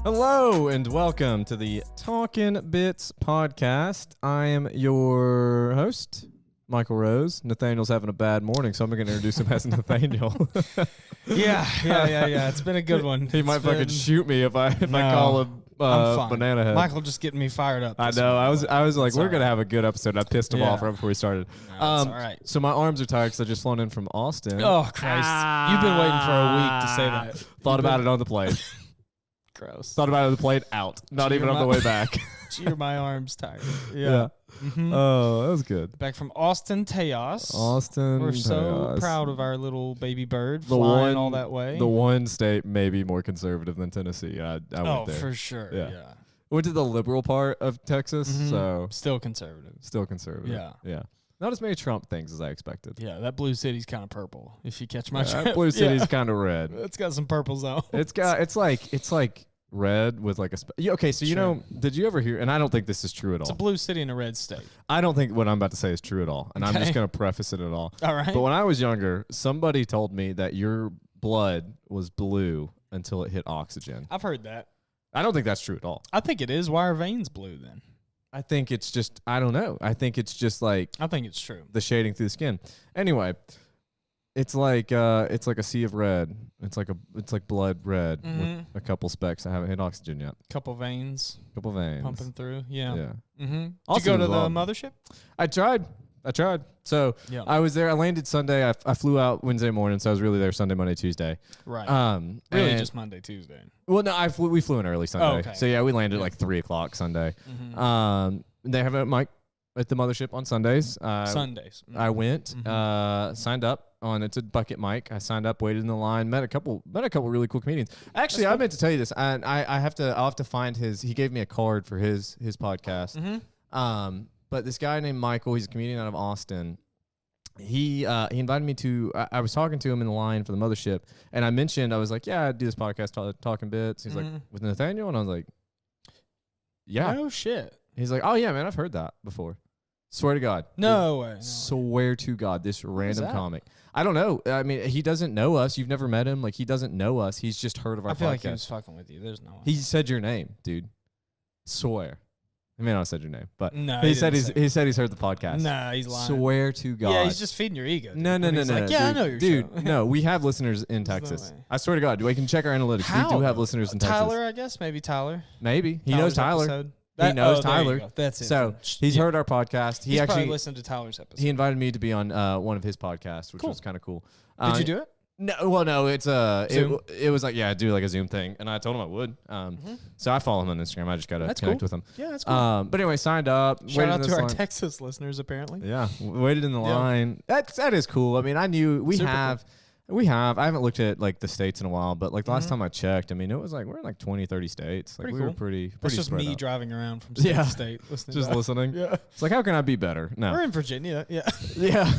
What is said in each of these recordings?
Hello and welcome to the Talkin Bits podcast. I am your host, Michael Rose. Nathaniel's having a bad morning, so I'm going to introduce him as Nathaniel. Yeah. It's been a good one. He might fucking shoot me if I call him Banana Head. Michael just getting me fired up. I know. I was like, we're going to have a good episode. I pissed him off right before we started. No, it's all right. So my arms are tired because I just flown in from Austin. Oh, Christ. You've been waiting for a week to say that. Thought about it on the plane. Gross. Thought about it on the plane out. Not even on the way back. Cheer my arms tired. Yeah. Mm-hmm. Oh, that was good. Back from Austin, Tejas. Austin, We're so Tejas. proud of our little baby bird flying all that way. The one state maybe more conservative than Tennessee. I went there. Oh, for sure. Yeah. Went to the liberal part of Texas, so Still conservative. Yeah. Not as many Trump things as I expected. Yeah, that blue city's kind of purple, if you catch my drift. That blue city's kind of red. It's got some purple zones. It's like red with like a okay, so you know, did you ever hear, and I don't think this is true at all. It's a blue city in a red state. I don't think what I'm about to say is true at all, and I'm just going to preface it at all. All right. But when I was younger, somebody told me that your blood was blue until it hit oxygen. I've heard that. I don't think that's true at all. I think it is. Why are veins blue then? I think it's just, I don't know. I think it's just like I think it's true. the shading through the skin. Anyway, it's like a sea of red. It's like blood red with a couple specks that haven't hit oxygen yet. Couple veins pumping through. Yeah. Yeah. Mm-hmm. Did Also you go to the mothership? I tried. So I was there. I landed Sunday. I flew out Wednesday morning, so I was really there Sunday, Monday, Tuesday. Right. Really just Monday, Tuesday. Well, no, we flew in early Sunday. Oh, okay. So yeah, we landed at like 3:00 Sunday. Mm-hmm. They have a mic at the mothership on Sundays. Sundays. I went, signed up on, it's a bucket mic. I signed up, waited in the line, met a couple really cool comedians. Actually, I meant to tell you this, and I'll have to find he gave me a card for his podcast. Mm-hmm. But this guy named Michael, he's a comedian out of Austin. He invited me to, I was talking to him in the line for the mothership, and I mentioned, I was like, yeah, I do this podcast, Talking Bits. He's like, with Nathaniel? And I was like, yeah. Oh, shit. He's like, oh, yeah, man, I've heard that before. Swear to God. No way. Swear to God, this random comic. I don't know. I mean, he doesn't know us. You've never met him. Like, he doesn't know us. He's just heard of our podcast. I feel like he was fucking with you. There's no way. He said your name, dude. Swear. I mean, I said your name, but no, he said he's heard the podcast. Nah, he's lying. Swear to God. Yeah, he's just feeding your ego. Dude. No. Like, yeah, I know your dude. show. No, we have listeners in Texas. No, I swear to God, we can check our analytics. How? We do have listeners in Texas. Tyler, I guess, maybe Tyler. Maybe he knows Tyler. Episode. He knows Tyler. That's it. So he's heard our podcast. He actually probably listened to Tyler's episode. He invited me to be on one of his podcasts, which was kind of cool. Did you do it? No. It's Zoom? it was like, yeah, do like a Zoom thing, and I told him I would. So I follow him on Instagram. I just gotta connect with him. Yeah, that's cool. But anyway, signed up. Shout out to our Texas listeners, apparently. Yeah, waited in the line. That is cool. I mean, I knew we have. I haven't looked at like the states in a while, but like the last time I checked, I mean, it was like we're in like 20, 30 states. Like pretty we cool. were pretty That's just me out. driving around from state to state, listening. Just listening. Yeah. It's like, how can I be better? No. We're in Virginia. Yeah. Yeah.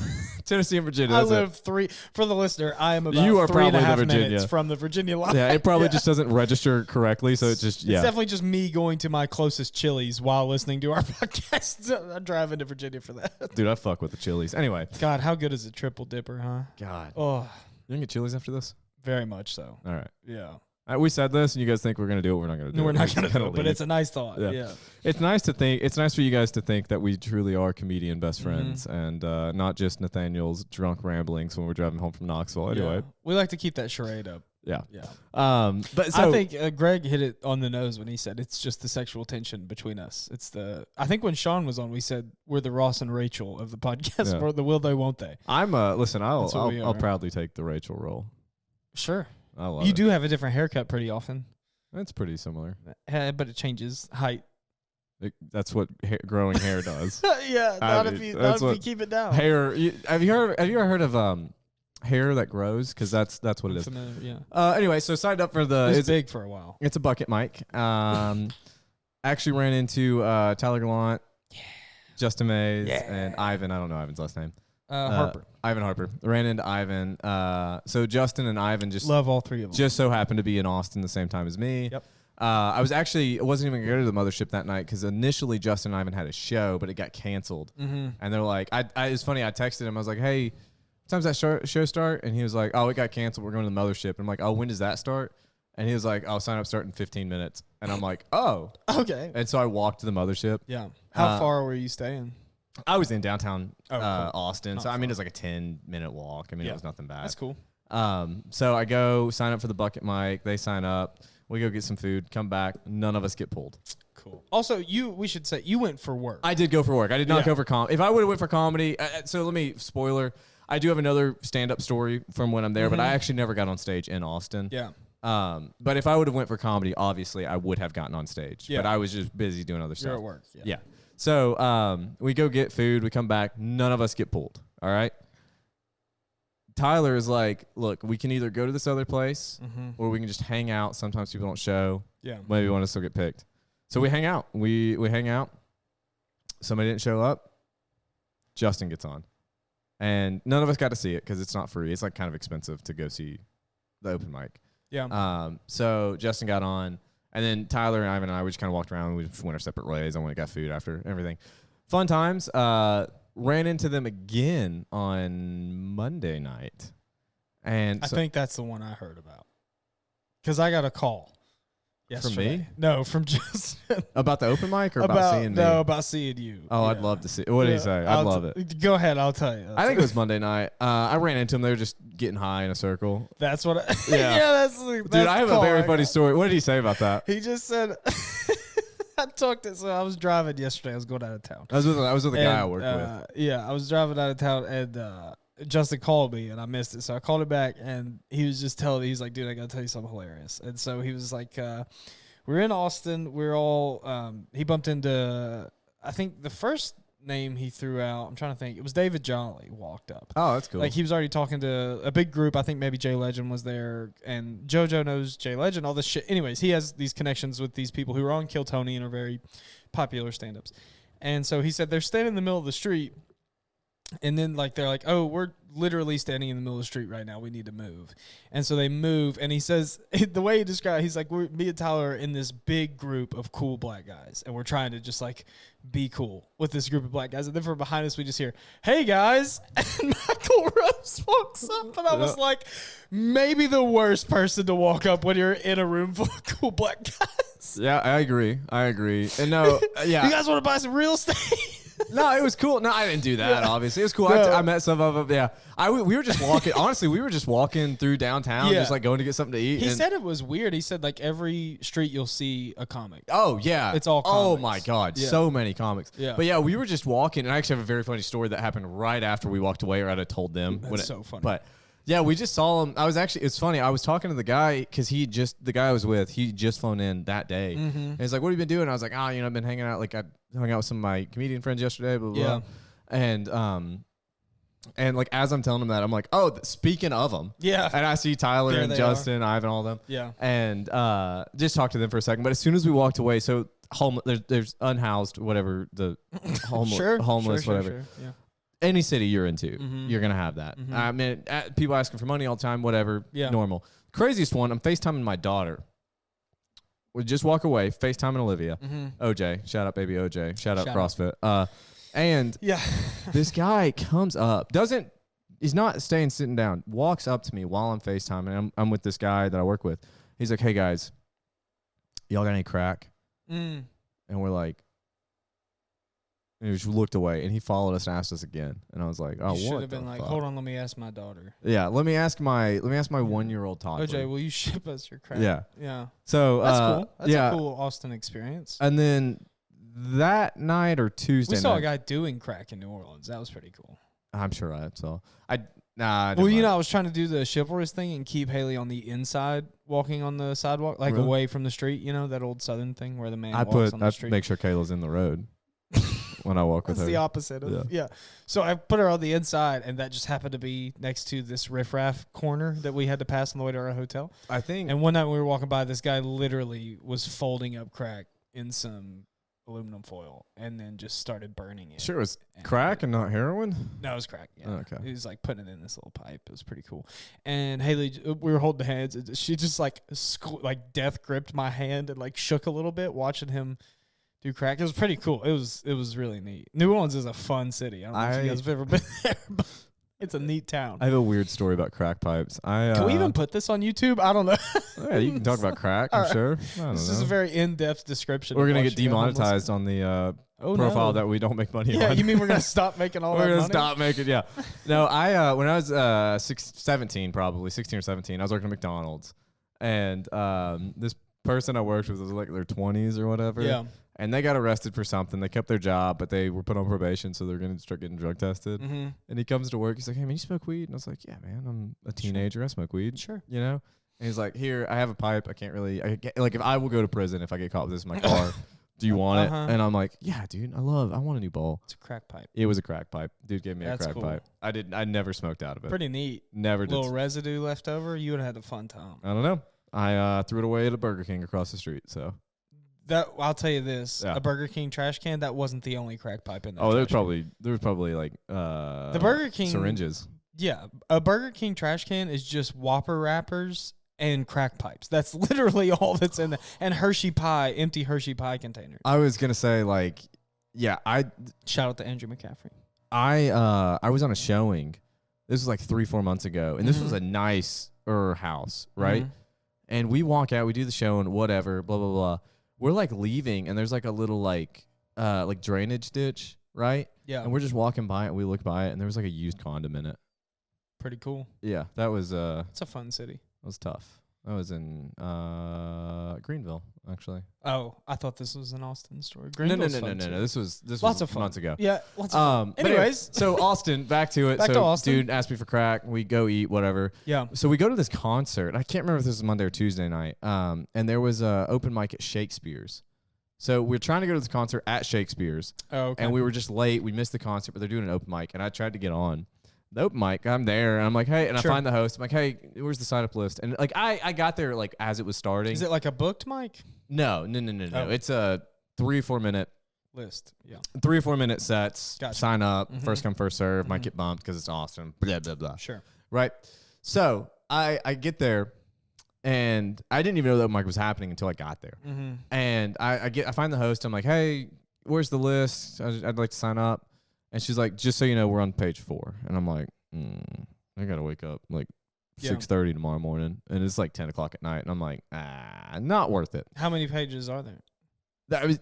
Tennessee and Virginia. I live for the listener, I am about you are 3.5 minutes from the Virginia line. Yeah, it probably just doesn't register correctly, so it just, It's definitely just me going to my closest Chili's while listening to our podcast. I'm driving to Virginia for that. Dude, I fuck with the Chili's. Anyway. God, how good is a triple dipper, huh? God. Oh. You gonna get Chili's after this? Very much so. All right. Yeah. We said this, and you guys think we're gonna do it. We're not gonna do it. No, we're not gonna do it, but it's a nice thought. Yeah. It's nice to think. It's nice for you guys to think that we truly are comedian best friends, and not just Nathaniel's drunk ramblings when we're driving home from Knoxville. Anyway, we like to keep that charade up. Yeah. Yeah. But so, I think Greg hit it on the nose when he said it's just the sexual tension between us. I think when Sean was on, we said we're the Ross and Rachel of the podcast. Yeah. We're the will they, won't they? Listen, I'll are. proudly take the Rachel role. Sure. I love You it. do have a different haircut pretty often. It's pretty similar. But it changes height. That's what growing hair does. Yeah, not if you keep it down. Hair. Have you ever heard of hair that grows? Because that's what it is. Yeah. Anyway, so signed up for it's big for a while. It's a bucket mic. Actually ran into Tyler Gallant, Justin Mays, and Ivan. I don't know Ivan's last name. Harper. Ivan Harper. Ran into Ivan. So Justin and Ivan just love all three of them. Just so happened to be in Austin the same time as me. Yep. I wasn't even going to go to the mothership that night because initially Justin and Ivan had a show, but it got canceled. And they're like, it's funny. I texted him. I was like, hey, what time's that show start? And he was like, oh, it got canceled. We're going to the mothership. And I'm like, oh, when does that start? And he was like, "I'll sign up starting 15 minutes." And I'm like, "Oh, Okay. And so I walked to the mothership. Yeah. How far were you staying? I was in downtown Cool. Austin, Not so I mean far. it's like a 10-minute walk. I mean it was nothing bad. That's cool. So I go sign up for the bucket mic. They sign up. We go get some food. Come back. None of us get pulled. Cool. Also, we should say you went for work. I did go for work. I did not go for comedy. If I would have went for comedy, so let me spoiler. I do have another stand-up story from when I'm there, but I actually never got on stage in Austin. Yeah. But if I would have went for comedy, obviously I would have gotten on stage. Yeah. But I was just busy doing other stuff. You're at work. Yeah. So we go get food. We come back. None of us get pulled. All right. Tyler is like, look, we can either go to this other place or we can just hang out. Sometimes people don't show. Yeah. Maybe we want to still get picked. So we hang out. We hang out. Somebody didn't show up. Justin gets on. And none of us got to see it because it's not free. It's like kind of expensive to go see the open mic. Yeah. So Justin got on. And then Tyler and Ivan and I, we just kind of walked around. We just went our separate ways. I went and got food after everything. Fun times. Ran into them again on Monday night. And I think that's the one I heard about. Because I got a call yesterday. From me? No, from Justin. About the open mic or about seeing me? No, about seeing you. Oh, Yeah. I'd love to see. What did he say? I'd love it. Go ahead. I'll tell you. I think it was Monday night. I ran into them. They were just getting high in a circle. That's what I... Yeah. That's Dude, I have a very funny story. What did he say about that? He just said... So I was driving yesterday. I was going out of town. I was with a guy I work with. Yeah, I was driving out of town, and Justin called me, and I missed it. So I called him back, and he was just telling me, he's like, dude, I got to tell you something hilarious. And so he was like, we're in Austin. We're all, he bumped into, I think the first name he threw out, I'm trying to think, it was David Jolly walked up. Oh, that's cool. Like he was already talking to a big group. I think maybe Jay Legend was there, and JoJo knows Jay Legend, all this shit. Anyways, he has these connections with these people who are on Kill Tony and are very popular stand-ups. And so he said they're standing in the middle of the street, and then like they're like, oh, we're literally standing in the middle of the street right now. We need to move. And so they move, and he says, the way he described, he's like, me and Tyler are in this big group of cool black guys, and we're trying to just like be cool with this group of black guys. And then from behind us, we just hear, hey guys. And Michael Rose walks up, and I was like, maybe the worst person to walk up when you're in a room full of cool black guys. Yeah, I agree. And no, yeah. You guys want to buy some real estate? No, it was cool. No, I didn't do that, obviously. It was cool. No. I met some of them. Yeah. We were just walking. Honestly, we were just walking through downtown, just like going to get something to eat. He said it was weird. He said like every street you'll see a comic. Oh, yeah. It's all Oh, comics. my God. Yeah. So many comics. Yeah. But yeah, we were just walking. And I actually have a very funny story that happened right after we walked away, or I'd have told them. That's so funny. But yeah, we just saw him. It's funny. I was talking to the guy because the guy I was with, he just flown in that day. And he's like, what have you been doing? I was like, I've been hanging out. Like I hung out with some of my comedian friends yesterday, blah, blah, blah. And like, as I'm telling him that, I'm like, oh, speaking of them. Yeah. And I see Tyler There and they Justin, Ivan, all of them. Yeah. And just talked to them for a second. But as soon as we walked away, so there's unhoused, whatever, the homeless, whatever. Sure. Yeah. Any city you're into, you're going to have that. I mean, people asking for money all the time, whatever, normal. Craziest one, I'm FaceTiming my daughter. We just walk away, FaceTiming Olivia. OJ, shout out baby OJ, shout out CrossFit. And this guy comes up, he's not sitting down, walks up to me while I'm FaceTiming. I'm with this guy that I work with. He's like, hey guys, y'all got any crack? And we're like, and he just looked away, and he followed us and asked us again. And I was like, "Oh, what?" Should have been like, "Hold on, let me ask my daughter." Yeah, let me ask my 1-year-old toddler. OJ, will you ship us your crap? Yeah. So that's cool. That's a cool Austin experience. And then that night or Tuesday, we saw a guy doing crack in New Orleans. That was pretty cool. I'm sure I saw. I was trying to do the chivalrous thing and keep Haley on the inside, walking on the sidewalk, like away from the street. You know that old Southern thing where the man walks on the street. Make sure Kayla's in the road. When I walk with her. That's the opposite of, So I put her on the inside, and that just happened to be next to this riffraff corner that we had to pass on the way to our hotel. I think. And one night when we were walking by, this guy literally was folding up crack in some aluminum foil and then just started burning it. Sure, it was crack and not heroin? No, it was crack. Yeah. Oh, okay. He was like putting it in this little pipe. It was pretty cool. And Haley, we were holding hands. She just like death gripped my hand and like shook a little bit watching him do crack. It was pretty cool. It was really neat. New Orleans is a fun city. I don't know if you guys have ever been there. But It's a neat town. I have a weird story about crack pipes. Can we even put this on YouTube? I don't know. Yeah, you can talk about crack, I'm sure. I don't This know. is a very in-depth description. We're of going to why get she got homeless. demonetized on the Oh, profile no. that we don't make money on. Yeah, you mean we're going to stop making all that We're money? going to stop making, yeah. No, I when I was 17 probably, 16 or 17, I was working at McDonald's. And this person I worked with was like their 20s or whatever. Yeah. And they got arrested for something. They kept their job, but they were put on probation, so they're going to start getting drug tested. Mm-hmm. And he comes to work. He's like, "Hey, man, you smoke weed?" And I was like, "Yeah, man, I'm a teenager. I smoke weed." Sure. You know? And he's like, "Here, I have a pipe. I can't really, like, if I will go to prison if I get caught with this in my car, do you want it?" And I'm like, "Yeah, dude, I want a new bowl." It's a crack pipe. It was a crack pipe. Dude gave me That's a crack cool. pipe. I never smoked out of it. Pretty neat. Never did. Little residue left over. You would have had a fun time. I don't know. I threw it away at a Burger King across the street, so. That I'll tell you this: Yeah. a Burger King trash can. That wasn't the only crack pipe in there. Oh, there was probably like the Burger King syringes. Yeah, a Burger King trash can is just Whopper wrappers and crack pipes. That's literally all that's in there. And Hershey pie, empty Hershey pie containers. I was gonna say like, yeah, Shout out to Andrew McCaffrey. I was on a showing. This was like 3-4 months ago, and this was a nicer house, right? And we walk out, we do the show and whatever, blah blah blah. We're like leaving, and there's like a little like drainage ditch, right? Yeah, And we're just walking by it, and we look by it, and there was like a used condom in it. pretty cool. Yeah, that was It's a fun city. tough. That was in Greenville, actually. Oh, I thought this was an Austin story. No. Greenville's fun, too. This was Lots of fun. months ago. Yeah, lots of fun. But anyway, Anyways, so Austin, back to it. Back so to Austin. dude asked me for crack. We go eat, whatever. yeah. So we go to this concert. I can't remember if this was Monday or Tuesday night. And there was a open mic at Shakespeare's. So we're trying to go to this concert at Shakespeare's. Oh, okay. And we were just late. We missed the concert, but they're doing an open mic. And I tried to get on the open mic. I'm there, and I'm like, hey, and Sure. I find the host. I'm like, hey, where's the sign up list? And like, I got there like as it was starting. Is it like a booked mic No. Oh. It's a 3 or 4 minute. list? Yeah. 3 or 4 minute sets. Gotcha. Sign up. Mhm. First come, first serve. Might Mhm. get bumped because it's Austin. Blah blah blah. Sure. Right. So I get there, and I didn't even know the open mic was happening until I got there. Mm-hmm. And I find the host. I'm like, hey, where's the list? I'd like to sign up. And she's like, just so you know, we're on page 4. And I'm like, I gotta wake up like Yeah. 6:30 tomorrow morning, and it's like 10 o'clock at night. And I'm like, not worth it. How many pages are there?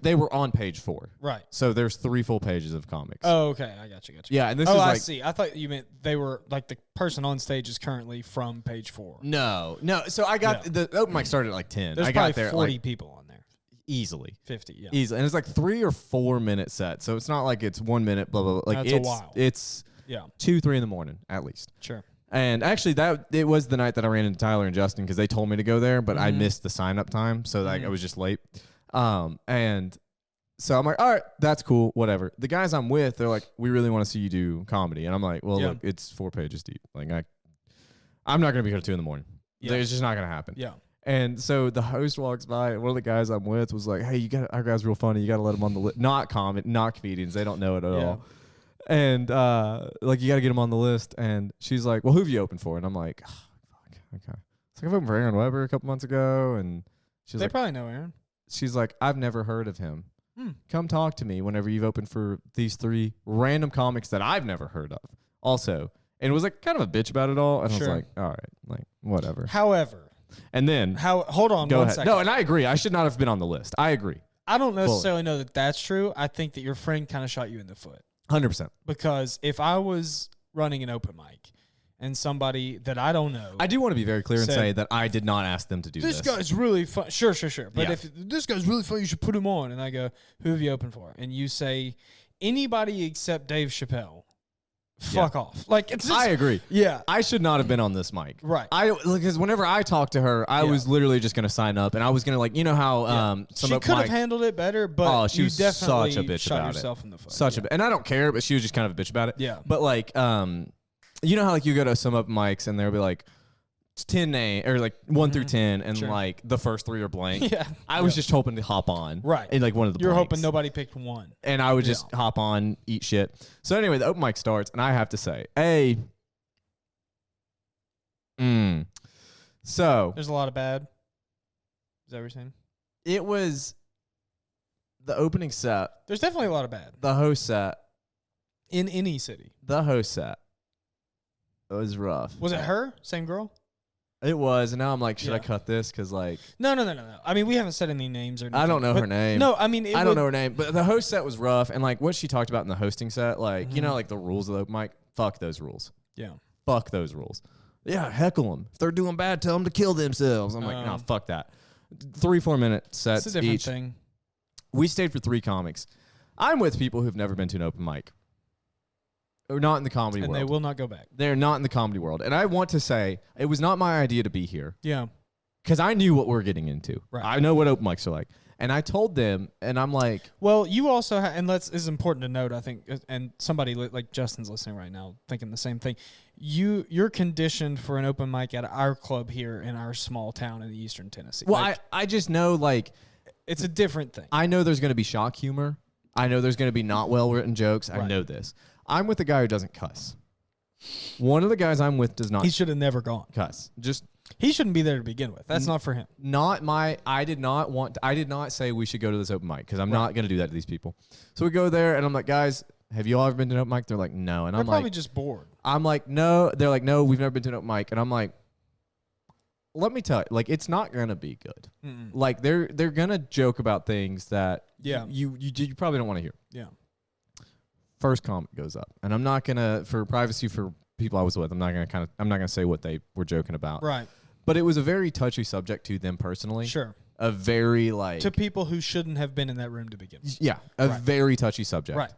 They were on page 4, Right. so there's 3 full pages of comics. Oh, okay. I got you. Yeah, and this Oh, is I like see. I thought you meant they were like the person on stage is currently from page 4. no. So I got Yeah. the open mic started at like 10. There's I probably got there 40 like people on there. easily. 50. Yeah. Easily, and it's like 3 or 4 minute set, so it's not like it's 1 minute, blah blah blah. Like That's a it's while. it's Yeah. 2-3 in the morning at least. Sure. And actually, it was the night that I ran into Tyler and Justin because they told me to go there, but I Mhm. missed the sign up time, so like I Mhm. was just late. And so I'm like, all right, that's cool, whatever. The guys I'm with, they're like, we really want to see you do comedy, and I'm like, well, Yeah. look, it's 4 pages deep. Like I'm not gonna be here till 2 in the morning. Yeah. It's just not gonna happen. Yeah. And so the host walks by, and one of the guys I'm with was like, hey, our guy's real funny. You got to let him on the list. Not comedians. They don't know it at Yeah. all. And like, you got to get him on the list. And she's like, well, who have you opened for? And I'm like, oh, fuck, okay. It's like, I've opened for Aaron Weber a couple months ago. And she's They like, probably know Aaron. I've never heard of him. Hmm. Come talk to me whenever you've opened for these 3 random comics that I've never heard of. Also, and was like kind of a bitch about it all. And I Sure. was like, all right, like whatever. However, And then hold on go one ahead. second. No, and I agree. I should not have been on the list. I agree. I don't necessarily know that that's true. I think that your friend kind of shot you in the foot. 100%. Because if I was running an open mic and somebody that I don't know, I do want to be very clear and Said- say that I did not ask them to do this. this guy's really fun. Sure. But Yeah. if this guy's really fun, you should put him on. And I go, who have you opened for? And you say, anybody except Dave Chappelle. Fuck off. Like, it's just, I agree. yeah. I should not have been on this mic. Right. Because whenever I talked to her, I Yeah. was literally just going to sign up, and I was going to, like, you know how some She open could have mic- handled it better, but Oh, she you was definitely such a bitch shot about it. yourself in the foot. such yeah. a bit, and I don't care, but she was just kind of a bitch about it. Yeah. But like, you know how like you go to some open mics and they'll be like 10 name or like 1 through 10, and Sure. like the first 3 are blank. Yeah. I was just hoping to hop on, Right. in like one of the. You're blanks. hoping nobody picked one. And I would just hop on, eat shit. So anyway, the open mic starts, and I have to say, so There's a lot of bad. Is that what you're saying? it was the opening set, There's definitely a lot of bad the host set, in any city. the host set. It was rough. Was it her? Same girl? It was, and now I'm like, should I Yeah. cut this? Because like, No. I mean, we haven't said any names or anything. I don't know her name. No, I mean, I don't know her name, but the host set was rough, and like what she talked about in the hosting set, like you know, like the rules of the open mic. Fuck those rules. Yeah. Fuck those rules. Yeah, heckle them. If they're doing bad, tell them to kill themselves. I'm like, no, fuck that. 3-4 minute sets It's a different each. thing. We stayed for 3 comics. I'm with people who've never been to an open mic. Or not in the comedy And world. they will not go back. They're not in the comedy world. And I want to say, it was not my idea to be here. Yeah. Because I knew what we're getting into. Right. I know what open mics are like. And I told them, and I'm like, Well, you also and it's important to note, I think, and somebody like Justin's listening right now thinking the same thing. You're conditioned for an open mic at our club here in our small town in Eastern Tennessee. well, Like, I just know, like, it's a different thing. I know there's going to be shock humor. I know there's going to be not well-written jokes. I Right. know this. I'm with a guy who doesn't cuss. One of the guys I'm with does not He should have never gone. cuss. Just He shouldn't be there to begin with. That's not for him. not my. I did not say we should go to this open mic because I'm not going to do that to these people. So we go there, and I'm like, guys, have you all ever been to an open mic? They're like, no. And They're I'm probably like, just bored. I'm like, no. They're like, no, we've never been to an open mic. And I'm like, let me tell you, like, it's not going to be good. Mm-mm. Like, they're going to joke about things that Yeah. you probably don't want to hear. Yeah. First comment goes up, and I'm not gonna, for privacy for people I was with, I'm not gonna say what they were joking about. Right. But it was a very touchy subject to them personally. Sure. A very like To people who shouldn't have been in that room to begin with. yeah, a Right. very touchy subject. Right.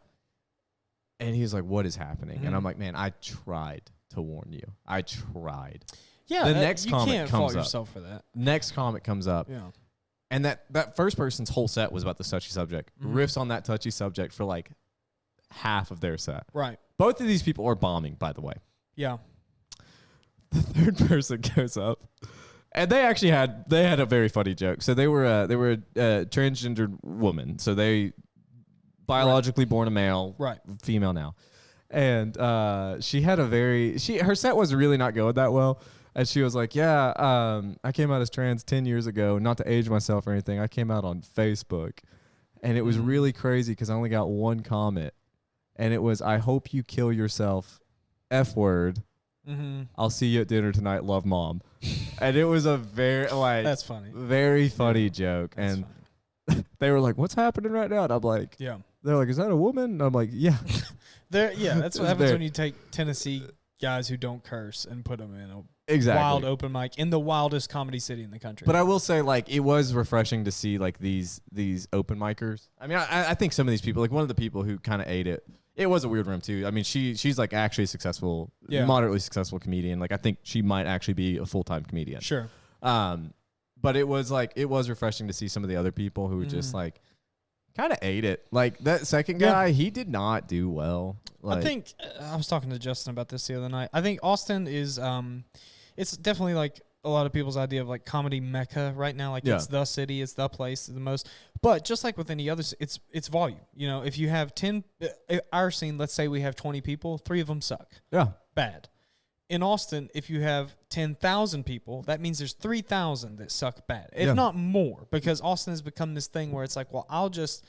And he was like, "What is happening?" And Mhm. I'm like, "Man, I tried to warn you. I tried." Yeah. The next you comment can't comes fault up. yourself for that. Next comment comes up, Yeah. and that first person's whole set was about the touchy subject. Mhm. Riffs on that touchy subject for like half of their set. Right. Both of these people are bombing, by the way. Yeah. The third person goes up, and they had a very funny joke. So they were a transgendered woman. So they biologically born a male, Right. female now, and she had her set was really not going that well. And she was like, "Yeah, I came out as trans 10 years ago. Not to age myself or anything. I came out on Facebook, and it was really crazy because I only got one comment, and it was, 'I hope you kill yourself, F word. Mm-hmm. I'll see you at dinner tonight. Love, Mom.'" And it was a very That's funny. very funny joke. That's And funny. they were like, "What's happening right now?" And I'm like, Yeah. they're like, "Is that a woman?" And I'm like, "Yeah." Yeah, that's It what was happens very- when you take Tennessee guys who don't curse and put them in a Exactly. wild open mic in the wildest comedy city in the country. But I will say, like, it was refreshing to see like these open micers. I mean, I think some of these people, like one of the people who kind of ate it. It was a weird room too. I mean, she's like actually a successful, Yeah. moderately successful comedian. Like I think she might actually be a full-time comedian. Sure. But it was refreshing to see some of the other people who just like kind of ate it. Like that second Yeah. guy, he did not do well. Like, I think I was talking to Justin about this the other night. I think Austin is it's definitely like a lot of people's idea of like comedy mecca right now. Like Yeah. it's the city, it's the place, the most. But just like with any other, it's volume. You know, if you have 10, our scene, let's say we have 20 people, 3 of them suck, yeah, bad. In Austin, if you have 10,000 people, that means there's 3,000 that suck bad, if Yeah. not more, because Austin has become this thing where it's like, well, I'll just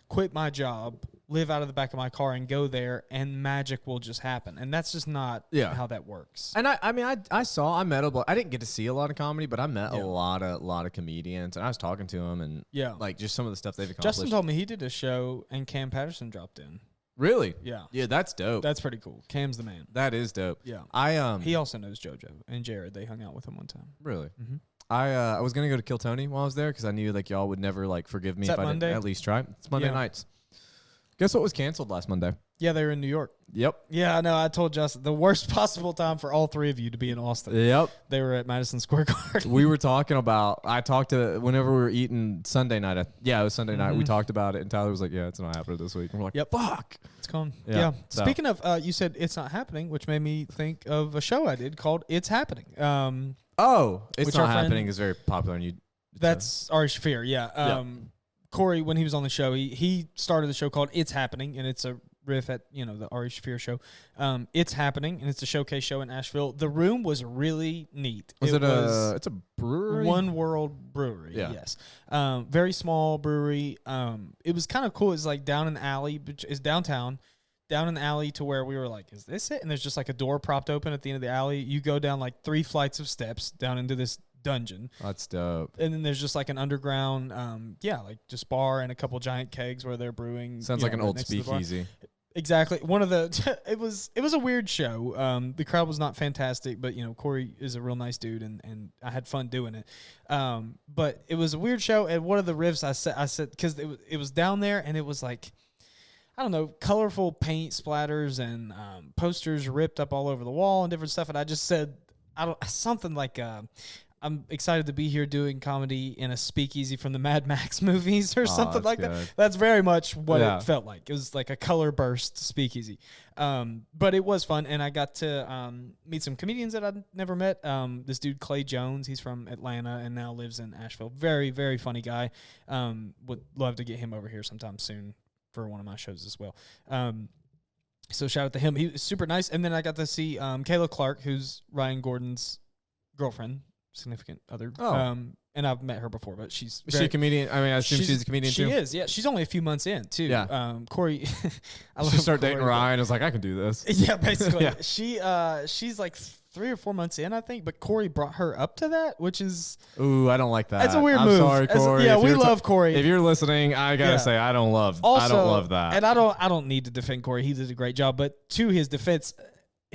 quit my job, live out of the back of my car, and go there, and magic will just happen. And that's just not how that works. And I met I didn't get to see a lot of comedy, but I met Yeah. a lot of comedians, and I was talking to them, and Yeah. like just some of the stuff they've accomplished. Justin told me he did a show, and Cam Patterson dropped in. Really? Yeah. Yeah, that's dope. That's pretty cool. Cam's the man. That is dope. Yeah. I He also knows JoJo and Jared. They hung out with him one time. really. Mm-hmm. I was gonna go to Kill Tony while I was there because I knew like y'all would never like forgive me Is if that I Monday? didn't at least try. It's Monday Yeah. nights. Guess what was canceled last Monday? Yeah, they were in New York. Yep. Yeah, I know. I told Justin the worst possible time for all 3 of you to be in Austin. Yep. They were at Madison Square Garden. We were talking about. I talked to whenever we were eating Sunday night. It was Sunday night. We Mhm. talked about it, and Tyler was like, "Yeah, it's not happening this week." And we're like, Yep. "Fuck." It's gone. Yeah, Yeah. so- Speaking of, you said it's not happening, which made me think of a show I did called It's Happening. Oh, it's Which not our friend- happening is very popular on you. That's Ari Shafir. Yeah. Corey, when he was on the show, he started the show called It's Happening, and it's a riff at the Ari Shafir show. It's Happening, and it's a showcase show in Asheville. The room was really neat. It's a brewery. One World Brewery. Yeah. Yes. Very small brewery. It was kind of cool. It's like down an alley. It's downtown. down an alley to where we were like, is this it? And there's just like a door propped open at the end of the alley. You go down like 3 flights of steps down into this dungeon. That's dope. And then there's just like an underground, like just bar and a couple giant kegs where they're brewing. Sounds like an old speakeasy. Exactly. One of the it was a weird show. The crowd was not fantastic, but Corey is a real nice dude, and I had fun doing it. But it was a weird show. And one of the riffs I said because it was down there, and it was like, I don't know, colorful paint splatters and posters ripped up all over the wall and different stuff. And I just said something like, I'm excited to be here doing comedy in a speakeasy from the Mad Max movies or something like that. That's very much what it felt like. It was like a color burst speakeasy. But it was fun, and I got to meet some comedians that I'd never met. This dude, Clay Jones, he's from Atlanta and now lives in Asheville. Very, very funny guy. Would love to get him over here sometime soon for one of my shows as well. So shout out to him. He was super nice. And then I got to see Kayla Clark, who's Ryan Gordon's girlfriend. Significant other. And I've met her before, but she's Is she a comedian? I mean, I assume she's a comedian too. She is, yeah. She's only a few months in too. Yeah. Corey, she started dating Ryan. I was like, I can do this. Yeah, basically. Yeah. She's like 3 or 4 months in, I think. But Corey brought her up to that, which is I don't like that. That's a weird move. Sorry, Corey. Yeah, we love Corey. If you're listening, I gotta say I don't love that. And I don't need to defend Corey. He did a great job. But to his defense,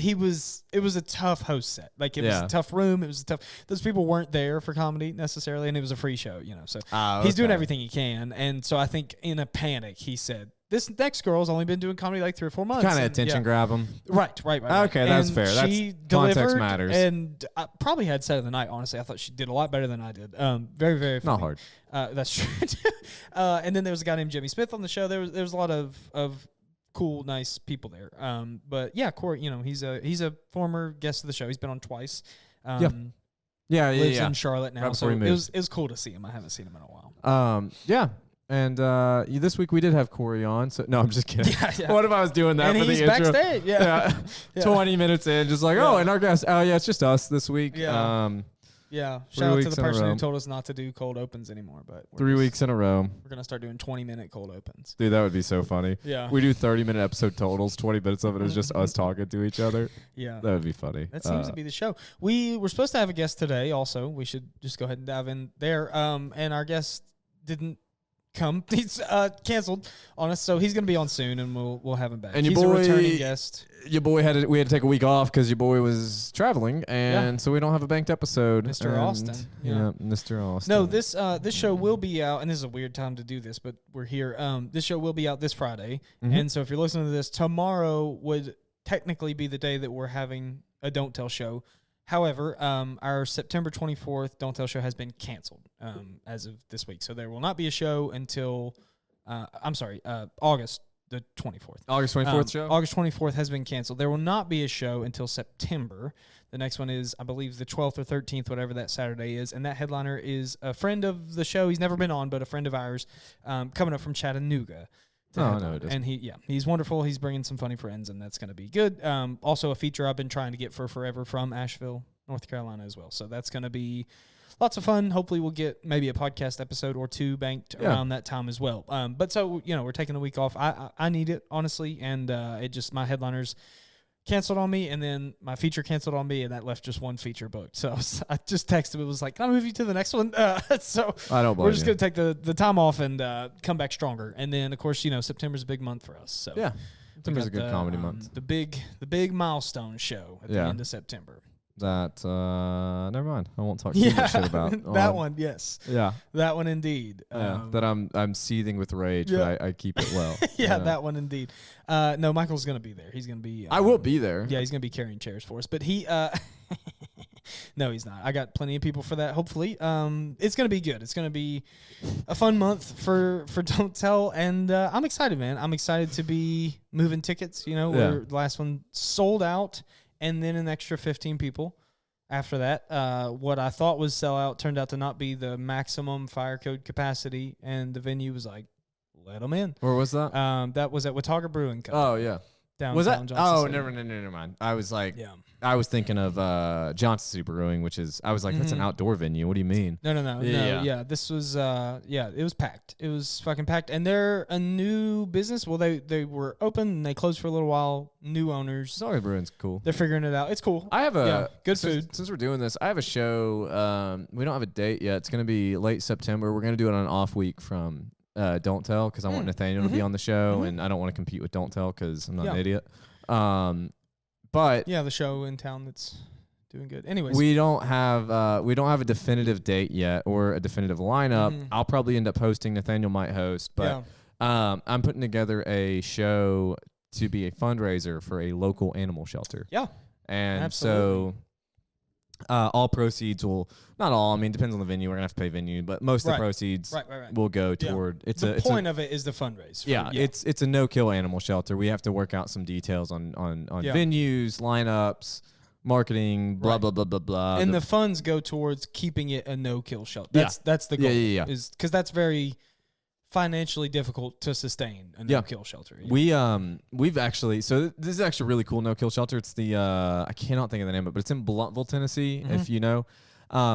it was a tough host set. Like it was a tough room. It was those people weren't there for comedy necessarily, and it was a free show, So he's doing everything he can. And so I think in a panic, he said, this next girl's only been doing comedy like 3 or 4 months. Kind of attention grab him. Right. Okay, that's fair. She context matters. And I probably had set of the night, honestly. I thought she did a lot better than I did. Very, very funny. Not hard. That's true. And then there was a guy named Jimmy Smith on the show. There was a lot of cool, nice people there. But yeah, Corey, he's a former guest of the show. He's been on twice. Lives in Charlotte now. So it was cool to see him. I haven't seen him in a while. Yeah. And this week we did have Corey on. So no, I'm just kidding. Yeah. What if I was doing that and for the he's intro? Backstage. Yeah. 20 minutes in, just like, and our guest. Oh yeah, it's just us this week. Yeah. Shout out to the person who told us not to do cold opens anymore. But 3 weeks in a row. We're gonna start doing 20-minute cold opens. Dude, that would be so funny. Yeah. We do 30-minute episode totals. 20 minutes of it is just us talking to each other. Yeah. That would be funny. That seems to be the show. We were supposed to have a guest today. Also, we should just go ahead and dive in there. And our guest didn't come. He's canceled on us, so he's gonna be on soon, and we'll have him back. And he's a returning guest. Your boy we had to take a week off because your boy was traveling, and so we don't have a banked episode. Mr. Austin. Yeah, Mr. Austin. No, this show will be out, and this is a weird time to do this, but we're here. This show will be out this Friday, and so if you're listening to this, tomorrow would technically be the day that we're having a Don't Tell show. However, our September 24th Don't Tell show has been canceled as of this week. So there will not be a show until, August the 24th. August 24th show? August 24th has been canceled. There will not be a show until September. The next one is, I believe, the 12th or 13th, whatever that Saturday is. And that headliner is a friend of the show. He's never been on, but a friend of ours coming up from Chattanooga. No, it and he's wonderful. He's bringing some funny friends, and that's going to be good. Also, a feature I've been trying to get for forever from Asheville, North Carolina as well. So that's going to be lots of fun. Hopefully, we'll get maybe a podcast episode or two banked around that time as well. But so we're taking a week off. I need it honestly, and my headliners canceled on me, and then my feature canceled on me, and that left just one feature booked. So I just texted him. It was like, can I move you to the next one? So I don't blame we're just going to take the time off and come back stronger. And then, of course, September's a big month for us. So yeah, September's a good comedy month. The big milestone show at the end of September. That never mind. I won't talk too much shit about that one. Yes. Yeah. That one indeed. That I'm seething with rage, but I keep it well. That one indeed. No, Michael's gonna be there. He's gonna be. I will be there. Yeah, he's gonna be carrying chairs for us. But he. No, he's not. I got plenty of people for that. Hopefully, it's gonna be good. It's gonna be a fun month for Don't Tell, and I'm excited, man. I'm excited to be moving tickets. Where the last one sold out. And then an extra 15 people after that. What I thought was sellout turned out to not be the maximum fire code capacity, and the venue was like, let them in. Where was that? That was at Watauga Brewing Company. Oh, yeah. downtown. Was that? Johnson Oh, City. never mind. I was like, Yeah. I was thinking of Johnson City Brewing, which is, I was like, that's an outdoor venue. What do you mean? No. This was it was packed. It was fucking packed. And they're a new business. Well, they were open and they closed for a little while. New owners. Sorry, Brewing's cool. They're figuring it out. It's cool. I have good food. Since we're doing this, I have a show. We don't have a date yet. It's going to be late September. We're going to do it on an off week from Don't Tell, because I want Nathaniel to be on the show, and I don't want to compete with Don't Tell because I'm not an idiot. But the show in town that's doing good. Anyways, we don't have a definitive date yet or a definitive lineup. I'll probably end up hosting. Nathaniel might host, but I'm putting together a show to be a fundraiser for a local animal shelter. Yeah, and absolutely. so all proceeds will, not all, I mean, depends on the venue. We're gonna have to pay venue, but most of the proceeds will go toward. It's the point of it is the fundraise. It's a no-kill animal shelter. We have to work out some details on venues, lineups, marketing, blah blah blah blah blah. And the funds go towards keeping it a no-kill shelter. That's the goal. Is because that's very financially difficult to sustain a no-kill shelter. We've actually, so this is actually a really cool no-kill shelter. It's the I cannot think of the name of it, but it's in Blountville, Tennessee. If you know,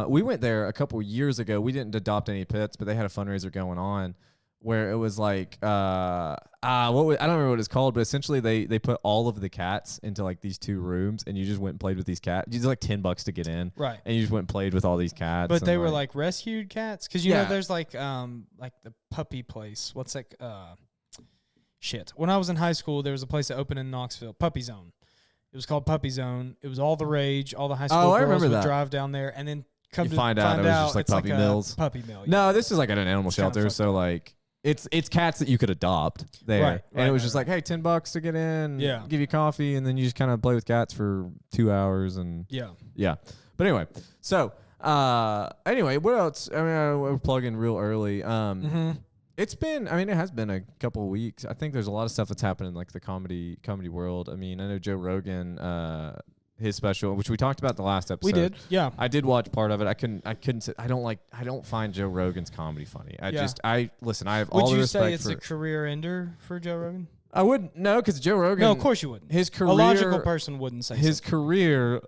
we went there a couple years ago. We didn't adopt any pets, but they had a fundraiser going on where it was like I don't remember what it's called, but essentially they put all of the cats into like these 2 rooms, and you just went and played with these cats. You just like $10 to get in, right? And you just went and played with all these cats. But they were like rescued cats, because you know there's like the puppy place. What's that? Shit. When I was in high school, there was a place that opened in Knoxville, Puppy Zone. It was called Puppy Zone. It was all the rage. All the high school girls would drive down there, and then find out it was just like puppy mills. Puppy mill. Yeah. No, this is like at an animal shelter, so like. It's cats that you could adopt there. And it was just like, hey, $10 to get in, give you coffee, and then you just kind of play with cats for 2 hours. And yeah. But anyway, so what else? I mean, we're plugging real early. It's been, I mean, it has been a couple of weeks. I think there's a lot of stuff that's happened in like the comedy world. I mean, I know Joe Rogan, his special, which we talked about the last episode. We did, yeah. I did watch part of it. I couldn't. I don't find Joe Rogan's comedy funny. I have all the respect. Would you say it's a career ender for Joe Rogan? I wouldn't. No, because Joe Rogan. No, of course you wouldn't. His career. A logical person wouldn't say his career.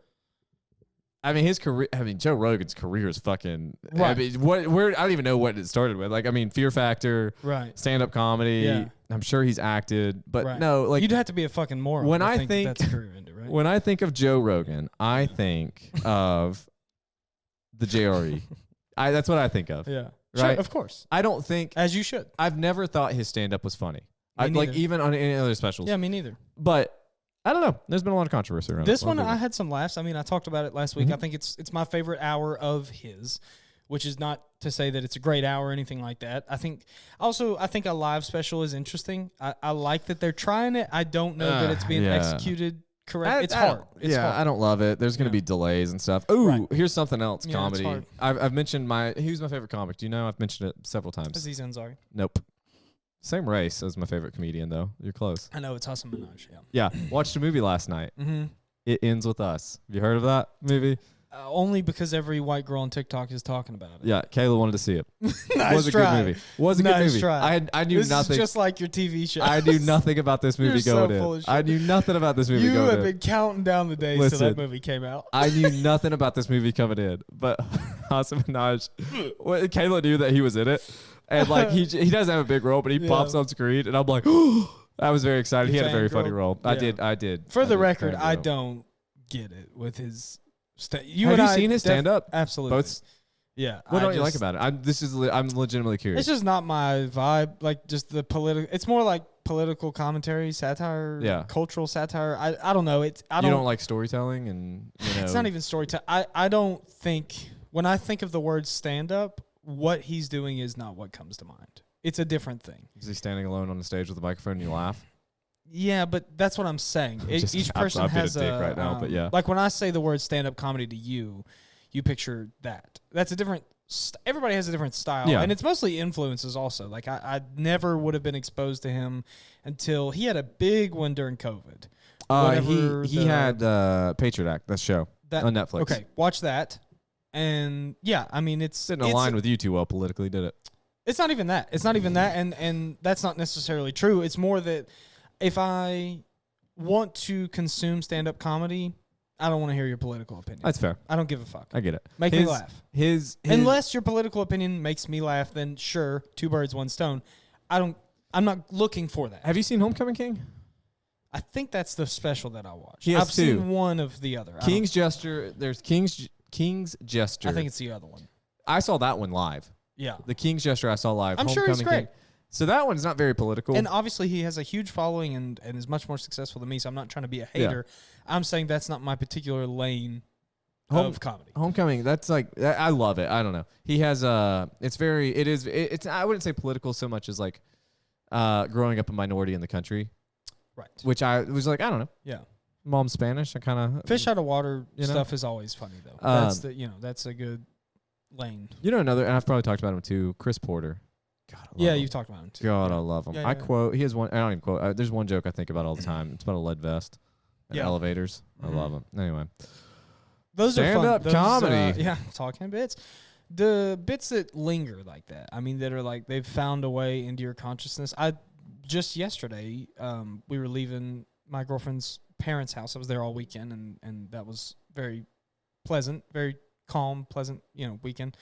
I mean, Joe Rogan's career is fucking. Right. I mean, I don't even know what it started with. Like, I mean, Fear Factor. Right. Stand-up comedy. Yeah. I'm sure he's acted, but no, like you'd have to be a fucking moron. When I think that's a career ender, right? When I think of Joe Rogan, I think of the JRE. That's what I think of. Yeah. Right. Sure, of course. I don't think, as you should. I've never thought his stand-up was funny. Like even on any other specials. Yeah, me neither. But I don't know. There's been a lot of controversy around this one. I had some laughs. I mean, I talked about it last week. Mm-hmm. I think it's my favorite hour of his, which is not to say that it's a great hour or anything like that. I think a live special is interesting. I like that they're trying it. I don't know that it's being executed correct. It's hard. It's hard. I don't love it. There's going to be delays and stuff. Ooh, here's something else. Yeah, comedy. I've mentioned who's my favorite comic. Do you know? I've mentioned it several times. Aziz Ansari. Nope. Same race as my favorite comedian, though. You're close. I know, it's Hassan Minaj. Yeah. Watched a movie last night. Mm-hmm. It Ends With Us. Have you heard of that movie? Only because every white girl on TikTok is talking about it. Yeah, Kayla wanted to see it. Nice was a try. good movie. Was a good movie. Try. I knew this nothing. Is just like your TV show. I knew nothing about this movie going so full of in. shit. I knew nothing about this movie you going in. have been counting down the days till that movie came out. I knew nothing about this movie coming in, but Hassan Minaj, Kayla knew that he was in it, and like he doesn't have a big role, but he pops on screen, and I'm like, I was very excited. He had a very funny role. Yeah. I did. For the record, I don't get it with his. Have you seen his stand up? Absolutely. Both. Yeah. What don't you like about it? I'm legitimately curious. It's just not my vibe. Like just the political. It's more like political commentary, satire, cultural satire. I don't know. You don't like storytelling, and it's not even storytelling. I don't think when I think of the word stand up, what he's doing is not what comes to mind. It's a different thing. Is he standing alone on the stage with a microphone and you laugh? Yeah, but that's what I'm saying. Each person has a dick right now, but yeah. Like when I say the word stand-up comedy to you, you picture that. That's a different. Everybody has a different style, and it's mostly influences also. Like I never would have been exposed to him until he had a big one during COVID. He had Patriot Act, that show on Netflix. Okay, watch that, and I mean it's didn't align with you too well politically, did it? It's not even that. It's not even that, and that's not necessarily true. It's more that if I want to consume stand-up comedy, I don't want to hear your political opinion. That's fair. I don't give a fuck. I get it. Make me laugh. Unless Unless your political opinion makes me laugh, then sure, two birds, one stone. I'm not looking for that. Have you seen Homecoming King? I think that's the special that I watched. He has I've two. seen one of the other. King's Gesture. There's King's Gesture. I think it's the other one. I saw that one live. Yeah. The King's Gesture I saw live. I'm sure he's Homecoming great. King. So that one's not very political. And obviously he has a huge following and is much more successful than me, so I'm not trying to be a hater. I'm saying that's not my particular lane of comedy. Homecoming, that's like, I love it. I don't know. He has it's I wouldn't say political so much as like growing up a minority in the country. Right. Which I was like, I don't know. Yeah. Mom's Spanish. I kind of Fish out of water stuff is always funny though. That's a good lane. Another, and I've probably talked about him too, Chris Porter. God, I love him. You've talked about him too. God, I love him. Yeah, I quote. He has one. I don't even quote. There's one joke I think about all the time. It's about a lead vest and elevators. I love him. Anyway, those are stand-up fun. comedy. Talking bits. The bits that linger like that. I mean, that are like they've found a way into your consciousness. Just yesterday, we were leaving my girlfriend's parents' house. I was there all weekend, and that was very pleasant, very calm, pleasant, weekend.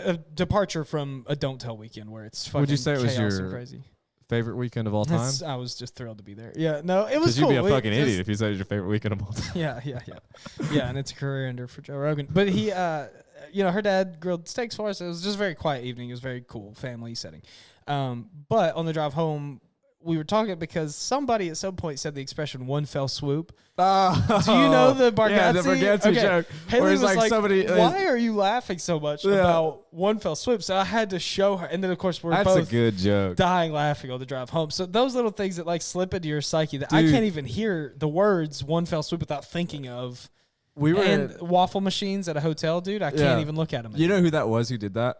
A departure from a don't tell weekend where it's fucking Would you say it was chaos and your crazy. favorite weekend of all time? I was just thrilled to be there. Yeah, no, it was cool. Because you'd be a fucking idiot if you said it was your favorite weekend of all time. Yeah, and it's a career ender for Joe Rogan. But he, her dad grilled steaks for us. It was just a very quiet evening. It was very cool, family setting. But on the drive home, we were talking because somebody at some point said the expression "one fell swoop." Do you know the Bargatze? Yeah, the Bargatze joke. Haley where it's was like, somebody. why are you laughing so much about one fell swoop? So I had to show her, and then of course we're That's both a good joke. dying laughing on the drive home. So those little things that like slip into your psyche that I can't even hear the words "one fell swoop" without thinking of. We were and waffle machines at a hotel, dude. I can't even look at them. You know who that was? Who did that?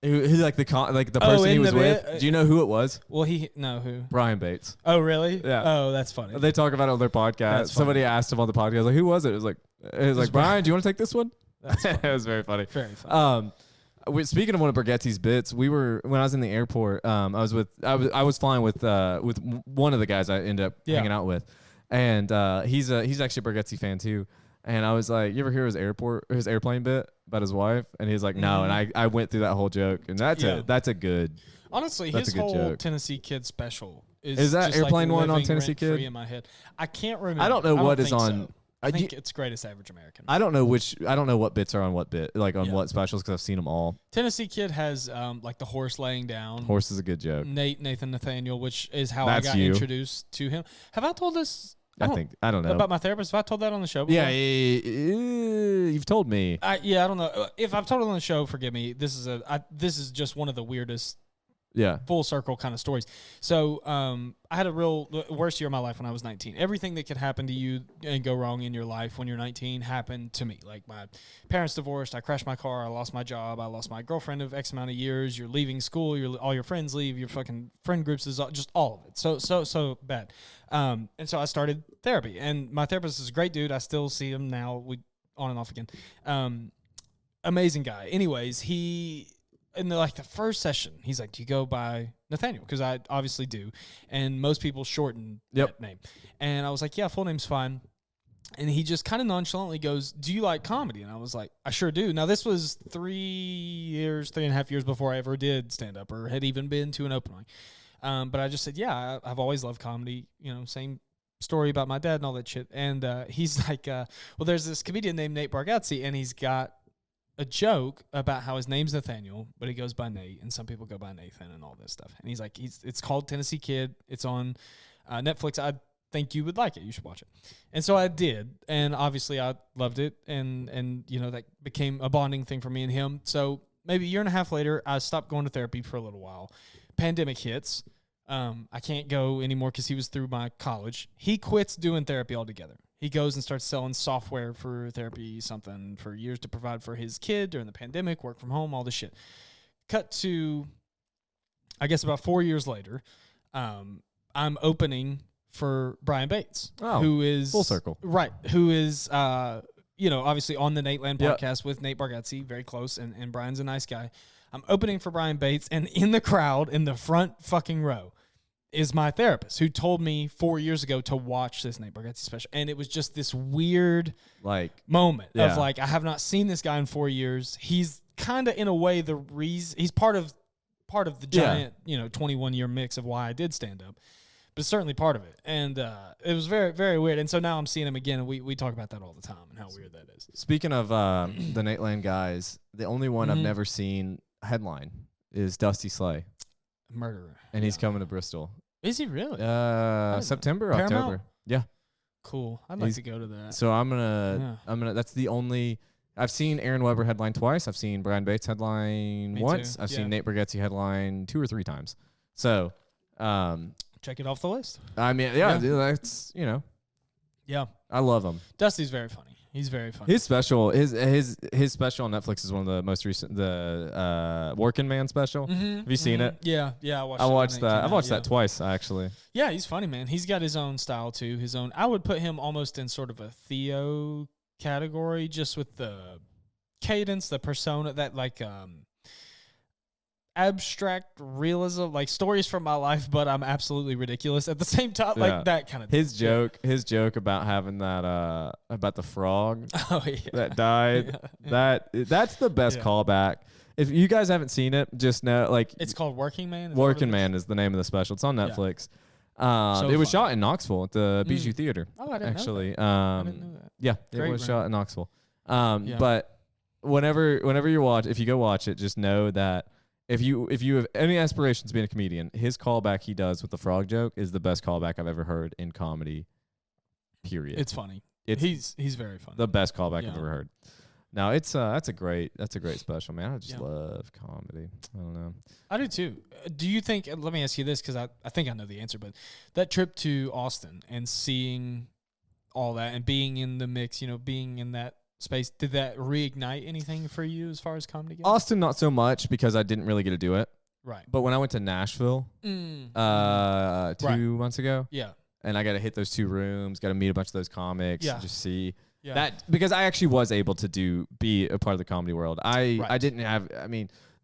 Who like the person he was with? Do you know who it was? Well, who? Brian Bates. Oh, really? Yeah. Oh, that's funny. They talk about it on their podcast. Somebody asked him on the podcast, like, who was it? It was like Brian. Do you want to take this one? That's funny. It was very funny. Very funny. Speaking of one of Bargatze's bits, when I was in the airport, I was flying with one of the guys I ended up hanging out with, and he's actually a Bargatze fan too. And I was like, you ever hear his airplane bit about his wife? And he's like, no. And I went through that whole joke, and that's a good. Honestly, his whole joke. Tennessee Kid special is that just airplane like one on living Tennessee Kid in my head. I can't remember. I don't know what is on. So. I think it's Greatest Average American. I don't know what bits are on what bit, like on what specials, because I've seen them all. Tennessee Kid has like the horse laying down. Horse is a good joke. Nathan Nathaniel, which is how I got introduced to him. Have I told this? I don't know about my therapist. Have I told that on the show before? Yeah, you've told me. I don't know if I've told it on the show. Forgive me. This is just one of the weirdest. Full circle kind of stories. So I had a real worst year of my life when I was 19. Everything that could happen to you and go wrong in your life when you're 19 happened to me. Like my parents divorced, I crashed my car, I lost my job, I lost my girlfriend of X amount of years, you're leaving school, all your friends leave, your fucking friend groups is just all of it. So bad. And so I started therapy, and my therapist is a great dude. I still see him now, we on and off again. Amazing guy. Anyways, in the first session, he's like, do you go by Nathaniel? Because I obviously do. And most people shorten that name. And I was like, yeah, full name's fine. And he just kind of nonchalantly goes, do you like comedy? And I was like, I sure do. Now, this was 3.5 years before I ever did stand-up or had even been to an open mic. But I just said, yeah, I've always loved comedy. Same story about my dad and all that shit. And he's like, well, there's this comedian named Nate Bargatze, and he's got a joke about how his name's Nathaniel, but he goes by Nate, and some people go by Nathan and all this stuff. And he's like, it's called Tennessee Kid. It's on Netflix. I think you would like it. You should watch it. And so I did, and obviously I loved it, and that became a bonding thing for me and him. So maybe a year and a half later, I stopped going to therapy for a little while. Pandemic hits. I can't go anymore because he was through my college. He quits doing therapy altogether. He goes and starts selling software for therapy, something for years to provide for his kid during the pandemic, work from home, all this shit. Cut to, I guess, about 4 years later, I'm opening for Brian Bates, who is full circle, right? Who is, obviously on the Nate Land podcast with Nate Bargatze, very close, and Brian's a nice guy. I'm opening for Brian Bates, and in the crowd, in the front fucking row, is my therapist who told me 4 years ago to watch this Nate Bargatze special. And it was just this weird moment of I have not seen this guy in 4 years. He's kind of in a way the reason he's part of the giant, 21-year mix of why I did stand up, but certainly part of it. And it was very, very weird. And so now I'm seeing him again, and we talk about that all the time and how weird that is. Speaking of the Nate Land guys, the only one I've never seen headline is Dusty Slay. Murderer. And he's coming to Bristol. Is he really? September, Paramount? October. Yeah. Cool. I'd like to go to that. So I'm gonna that's the only I've seen Aaron Weber headline twice. I've seen Brian Bates headline once. I've seen Nate Bargatze headline 2 or 3 times. So check it off the list. I mean, that's Yeah. I love him. Dusty's very funny. He's very funny. His special, his special on Netflix is one of the most recent, the Working Man special. Have you seen it? Yeah, I watched that. I've watched that twice, actually. Yeah, he's funny, man. He's got his own style too. His own. I would put him almost in sort of a Theo category, just with the cadence, the persona, that abstract realism, like stories from my life, but I'm absolutely ridiculous at the same time, like that kind of thing. His joke about having that about the frog that died. That's the best callback. If you guys haven't seen it, just know it's called Working Man. Working Man is the name of the special. It's on Netflix. It was shot in Knoxville at the Bijou Theater. Oh, I didn't know that. I didn't know that. Yeah, it was shot in Knoxville. But whenever if you go watch it, just know that if you have any aspirations being a comedian, his callback he does with the frog joke is the best callback I've ever heard in comedy. Period. It's funny. He's very funny. The best callback I've ever heard. No, that's a great special, man. I just love comedy. I don't know. I do too. Do you think? Let me ask you this, because I think I know the answer. But that trip to Austin and seeing all that and being in the mix, being in that space, did that reignite anything for you as far as comedy goes? Austin, not so much, because I didn't really get to do it. Right. But when I went to Nashville 2 months ago, and I got to hit those 2 rooms, got to meet a bunch of those comics, just see that, because I actually was able to be a part of the comedy world. I didn't have,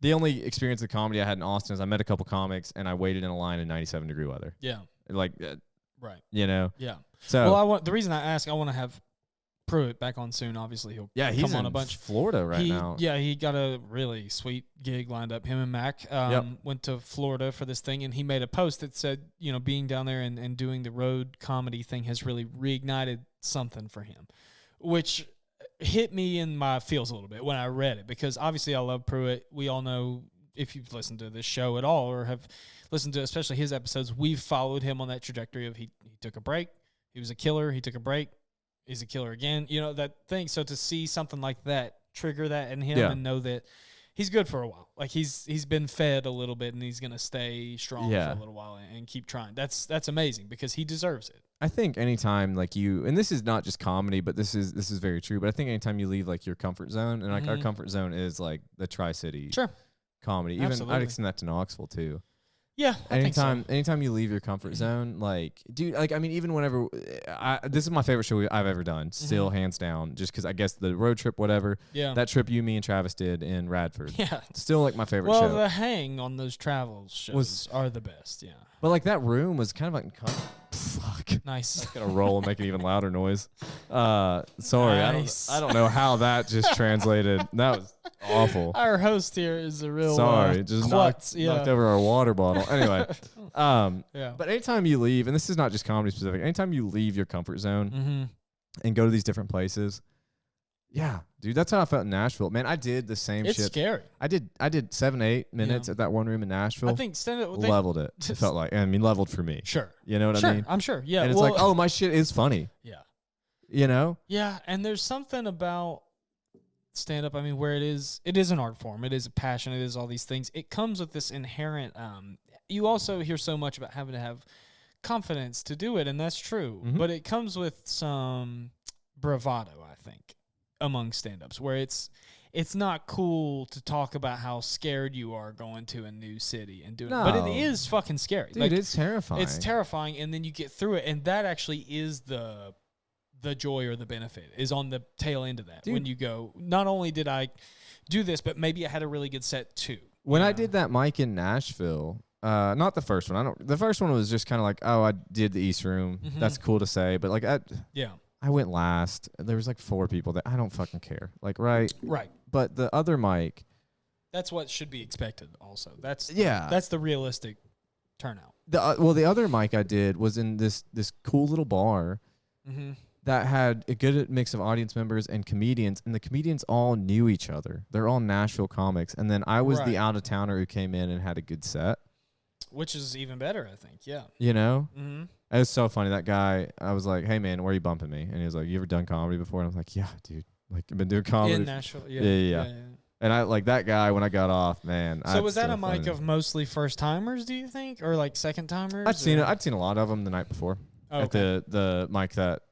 the only experience of comedy I had in Austin is I met a couple comics and I waited in a line in 97-degree weather. Yeah. Right. Yeah. So the reason I ask, I want to have Pruitt back on soon. Obviously, he'll come on a bunch. Florida now. Yeah, he got a really sweet gig lined up. Him and Mac went to Florida for this thing, and he made a post that said, being down there and doing the road comedy thing has really reignited something for him, which hit me in my feels a little bit when I read it, because obviously I love Pruitt. We all know, if you've listened to this show at all or have listened to especially his episodes, we've followed him on that trajectory of he took a break. He was a killer. He took a break. He's a killer again, that thing. So to see something like that trigger that in him and know that he's good for a while, like he's been fed a little bit and he's gonna stay strong for a little while and keep trying. That's amazing, because he deserves it. I think anytime and this is not just comedy, but this is very true. But I think anytime you leave your comfort zone, and our comfort zone is the Tri-City comedy. Even Absolutely. I'd extend that to Knoxville too. Yeah, anytime you leave your comfort zone, dude, even whenever, this is my favorite show I've ever done, still hands down, just because I guess the road trip, whatever, that trip me and Travis did in Radford, still my favorite show. Well, the hang on those travel shows are the best, But that room was kind of fuck. Nice. I'm gonna roll and make an even louder noise. Sorry, nice. I don't know how that just translated. That was awful. Our host here is a real just knocked over our water bottle. Anyway, but anytime you leave, and this is not just comedy specific, anytime you leave your comfort zone and go to these different places, dude, that's how I felt in Nashville. Man, I did the same shit. It's scary. I did 7-8 minutes at that one room in Nashville. I think leveled it. It felt like, leveled for me. Sure. You know what I mean? I'm sure. Yeah. And it's oh, my shit is funny. Yeah. Yeah, and there's something about stand-up, where it is an art form. It is a passion. It is all these things. It comes with this inherent, you also hear so much about having to have confidence to do it, and that's true. But it comes with some bravado, I think, among stand-ups, where it's not cool to talk about how scared you are going to a new city and doing it. But it is fucking scary. Dude, it's terrifying. It's terrifying, and then you get through it, and that actually is the joy or the benefit, is on the tail end of that. Dude. When you go, not only did I do this, but maybe I had a really good set too. When I did that mic in Nashville, Not the first one. The first one was just kind of like, oh, I did the East Room. Mhm. That's cool to say, but like Yeah. I went last. There was like 4 people that I don't fucking care. Like, right? Right. But the other mic, That's what should be expected. Also, that's the realistic turnout. The other mic I did was in this cool little bar Mm-hmm. that had a good mix of audience members and comedians, and the comedians all knew each other. They're all Nashville comics, and then I was the out of towner who came in and had a good set, which is even better, I think. Yeah. You know, Mm-hmm. it was so funny. That guy, I was like, "Hey man, where are you bumping me?" And he was like, "You ever done comedy before?" And I was like, "Yeah, dude. Like I've been doing comedy In Nashville. Yeah. And I like that guy when I got off, man. So was that a mic of mostly first timers, do you think, or like second timers? I'd seen a lot of them the night before at okay. the mic that.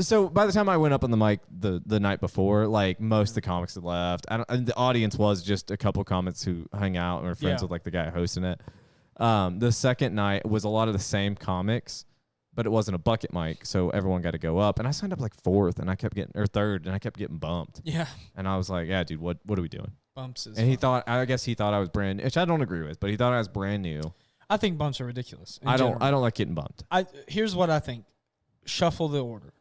So by the time I went up on the mic the night before, like most of the comics had left. And the audience was just a couple comics who hung out and were friends with like the guy hosting it. The second night was a lot of the same comics, but it wasn't a bucket mic, so everyone got to go up. And I signed up like third, and I kept getting bumped. Yeah. And I was like, yeah, dude, what are we doing? Bumps is and I guess he thought I was brand new, which I don't agree with, but he thought I was brand new. I think bumps are ridiculous. I don't like getting bumped. Here's what I think. Shuffle the order.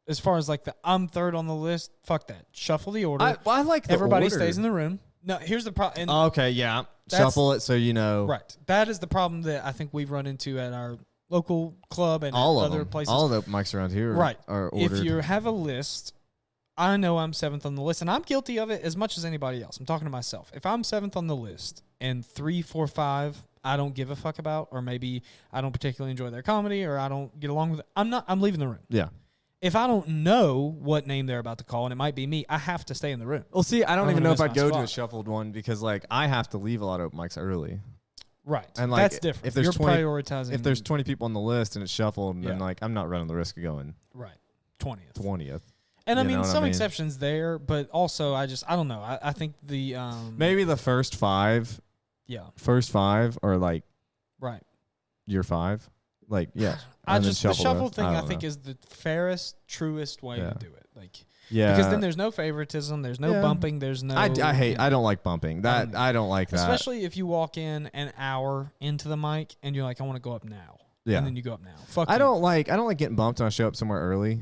As far as like I'm third on the list, fuck that. Shuffle the order. I like the Everybody order. stays in the room. No, here's the problem. Okay, yeah. Shuffle it so you know. Right. That is the problem that I think we've run into at our local club and all other of places. All the mics around here are ordered. If you have a list, I know I'm 7th on the list, and I'm guilty of it as much as anybody else. I'm talking to myself. If I'm 7th on the list and 3, 4, 5, I don't give a fuck about, or maybe I don't particularly enjoy their comedy, or I don't get along with it, I'm leaving the room. Yeah. If I don't know what name they're about to call, and it might be me, I have to stay in the room. Well, see, I don't even know if I'd go to a shuffled one because, like, I have to leave a lot of open mics early. Right. And like, that's different. If there's You're 20, prioritizing. If there's 20 people on the list and it's shuffled, then like I'm not running the risk of going 20th. And I mean, some exceptions there, but also I don't know. I think the maybe the first 5. Yeah. First 5 or like year 5. Like yeah. The shuffle thing I think is the fairest, truest way to do it. Like because then there's no favoritism, there's no bumping, there's no. I don't like bumping. I don't like that. Especially if you walk in an hour into the mic and you're like, I want to go up now. Yeah. And then you go up now. I don't like getting bumped when I show up somewhere early.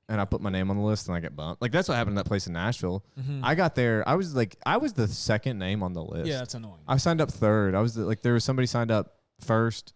And I put my name on the list and I get bumped. Like that's what happened to that place in Nashville. Mm-hmm. I got there. I was the second name on the list. Yeah, that's annoying. I signed up third. There was somebody signed up first,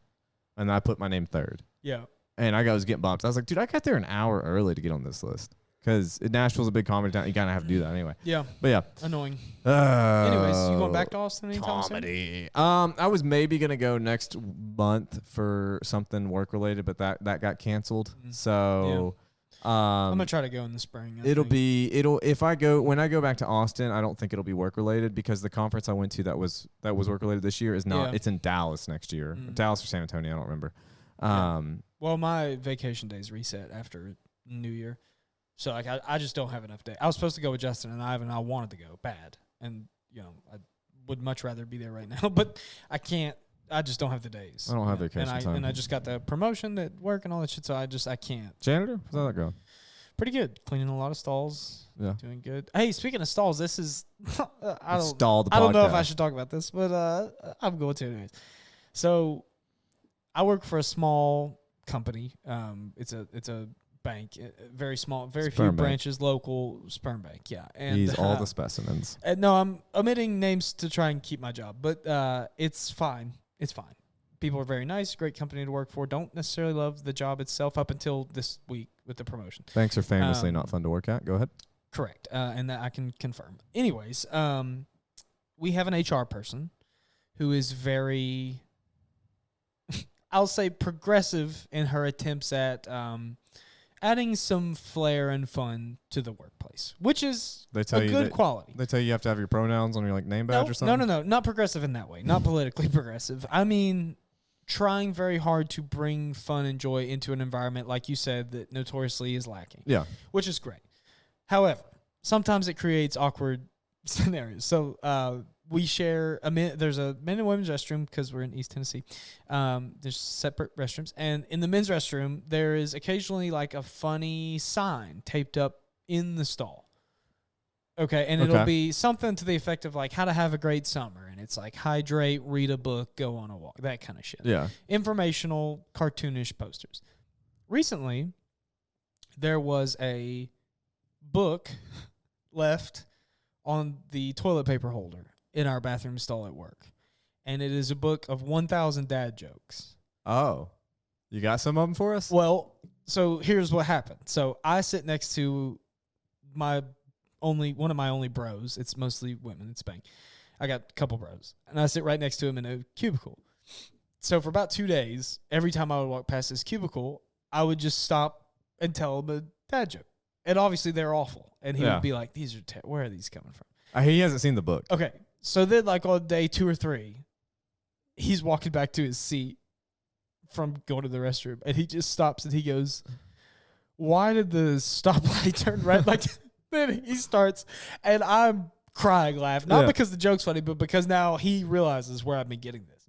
and I put my name third. Yeah. And I was getting bumped. I was like, dude, I got there an hour early to get on this list because Nashville's a big comedy town. You kind of have to do that anyway. Yeah. But yeah. Annoying. Anyways, you going back to Austin anytime soon? I was maybe gonna go next month for something work related, but that got canceled. Mm-hmm. So. Yeah. I'm gonna try to go in the spring. When I go back to Austin, I don't think it'll be work related because the conference I went to that was work related this year is not. Yeah. It's in Dallas next year. Dallas or San Antonio, I don't remember. Well, my vacation days reset after New Year, so like I just don't have enough days. I was supposed to go with Justin and Ivan. I wanted to go bad, and I would much rather be there right now, but I can't. I just don't have the days. I don't have vacation time. And I just got the promotion at work and all that shit, so I can't. Janitor? How's that going? Pretty good. Cleaning a lot of stalls. Yeah. Doing good. Hey, speaking of stalls, this is I don't know if I should talk about this, but I'm going to anyways. So I work for a small company. It's a bank, very small, very few branches, local sperm bank. Yeah, and he's all the specimens. No, I'm omitting names to try and keep my job, but it's fine. It's fine. People are very nice, great company to work for. Don't necessarily love the job itself up until this week with the promotion. Banks are famously not fun to work at. Go ahead. Correct, and that I can confirm. Anyways, we have an HR person who is very, I'll say, progressive in her attempts at adding some flair and fun to the workplace, which is a good quality. They tell you have to have your pronouns on your name badge or something? No. Not progressive in that way. Not politically progressive. I mean, trying very hard to bring fun and joy into an environment, like you said, that notoriously is lacking. Yeah. Which is great. However, sometimes it creates awkward scenarios. So we share there's a men and women's restroom because we're in East Tennessee. There's separate restrooms, and in the men's restroom there is occasionally like a funny sign taped up in the stall. Okay, and Okay. it'll be something to the effect of like how to have a great summer, and it's like hydrate, read a book, go on a walk, that kind of shit. Yeah. Informational, cartoonish posters. Recently, there was a book left on the toilet paper holder in our bathroom stall at work, and it is a book of 1,000 dad jokes. Oh, you got some of them for us? Well, so here's what happened. So I sit next to one of my only bros. It's mostly women. It's Bang. I got a couple bros, and I sit right next to him in a cubicle. So for about 2 days, every time I would walk past his cubicle, I would just stop and tell him a dad joke. And obviously they're awful, and he would be like, "These are where are these coming from?" He hasn't seen the book. Okay, so then like on day 2 or 3, he's walking back to his seat from going to the restroom, and he just stops and he goes, "Why did the stoplight turn red?" Like. Then he starts, and I'm crying, laughing. Not because the joke's funny, but because now he realizes where I've been getting this.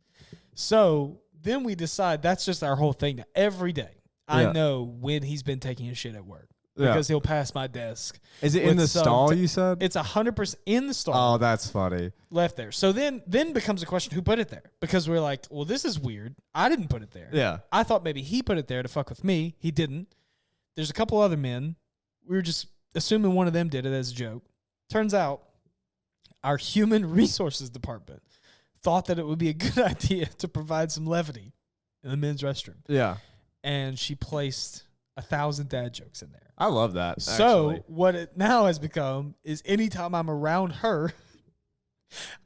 So then we decide that's just our whole thing. Now, every day, I know when he's been taking his shit at work because he'll pass my desk. Is it in the stall, you said? It's 100% in the stall. Oh, that's funny. Left there. So then becomes a question, who put it there? Because we're like, well, this is weird. I didn't put it there. Yeah. I thought maybe he put it there to fuck with me. He didn't. There's a couple other men. We were just assuming one of them did it as a joke. Turns out our human resources department thought that it would be a good idea to provide some levity in the men's restroom. Yeah. And she placed 1,000 dad jokes in there. I love that. So actually. what it now has become is anytime I'm around her,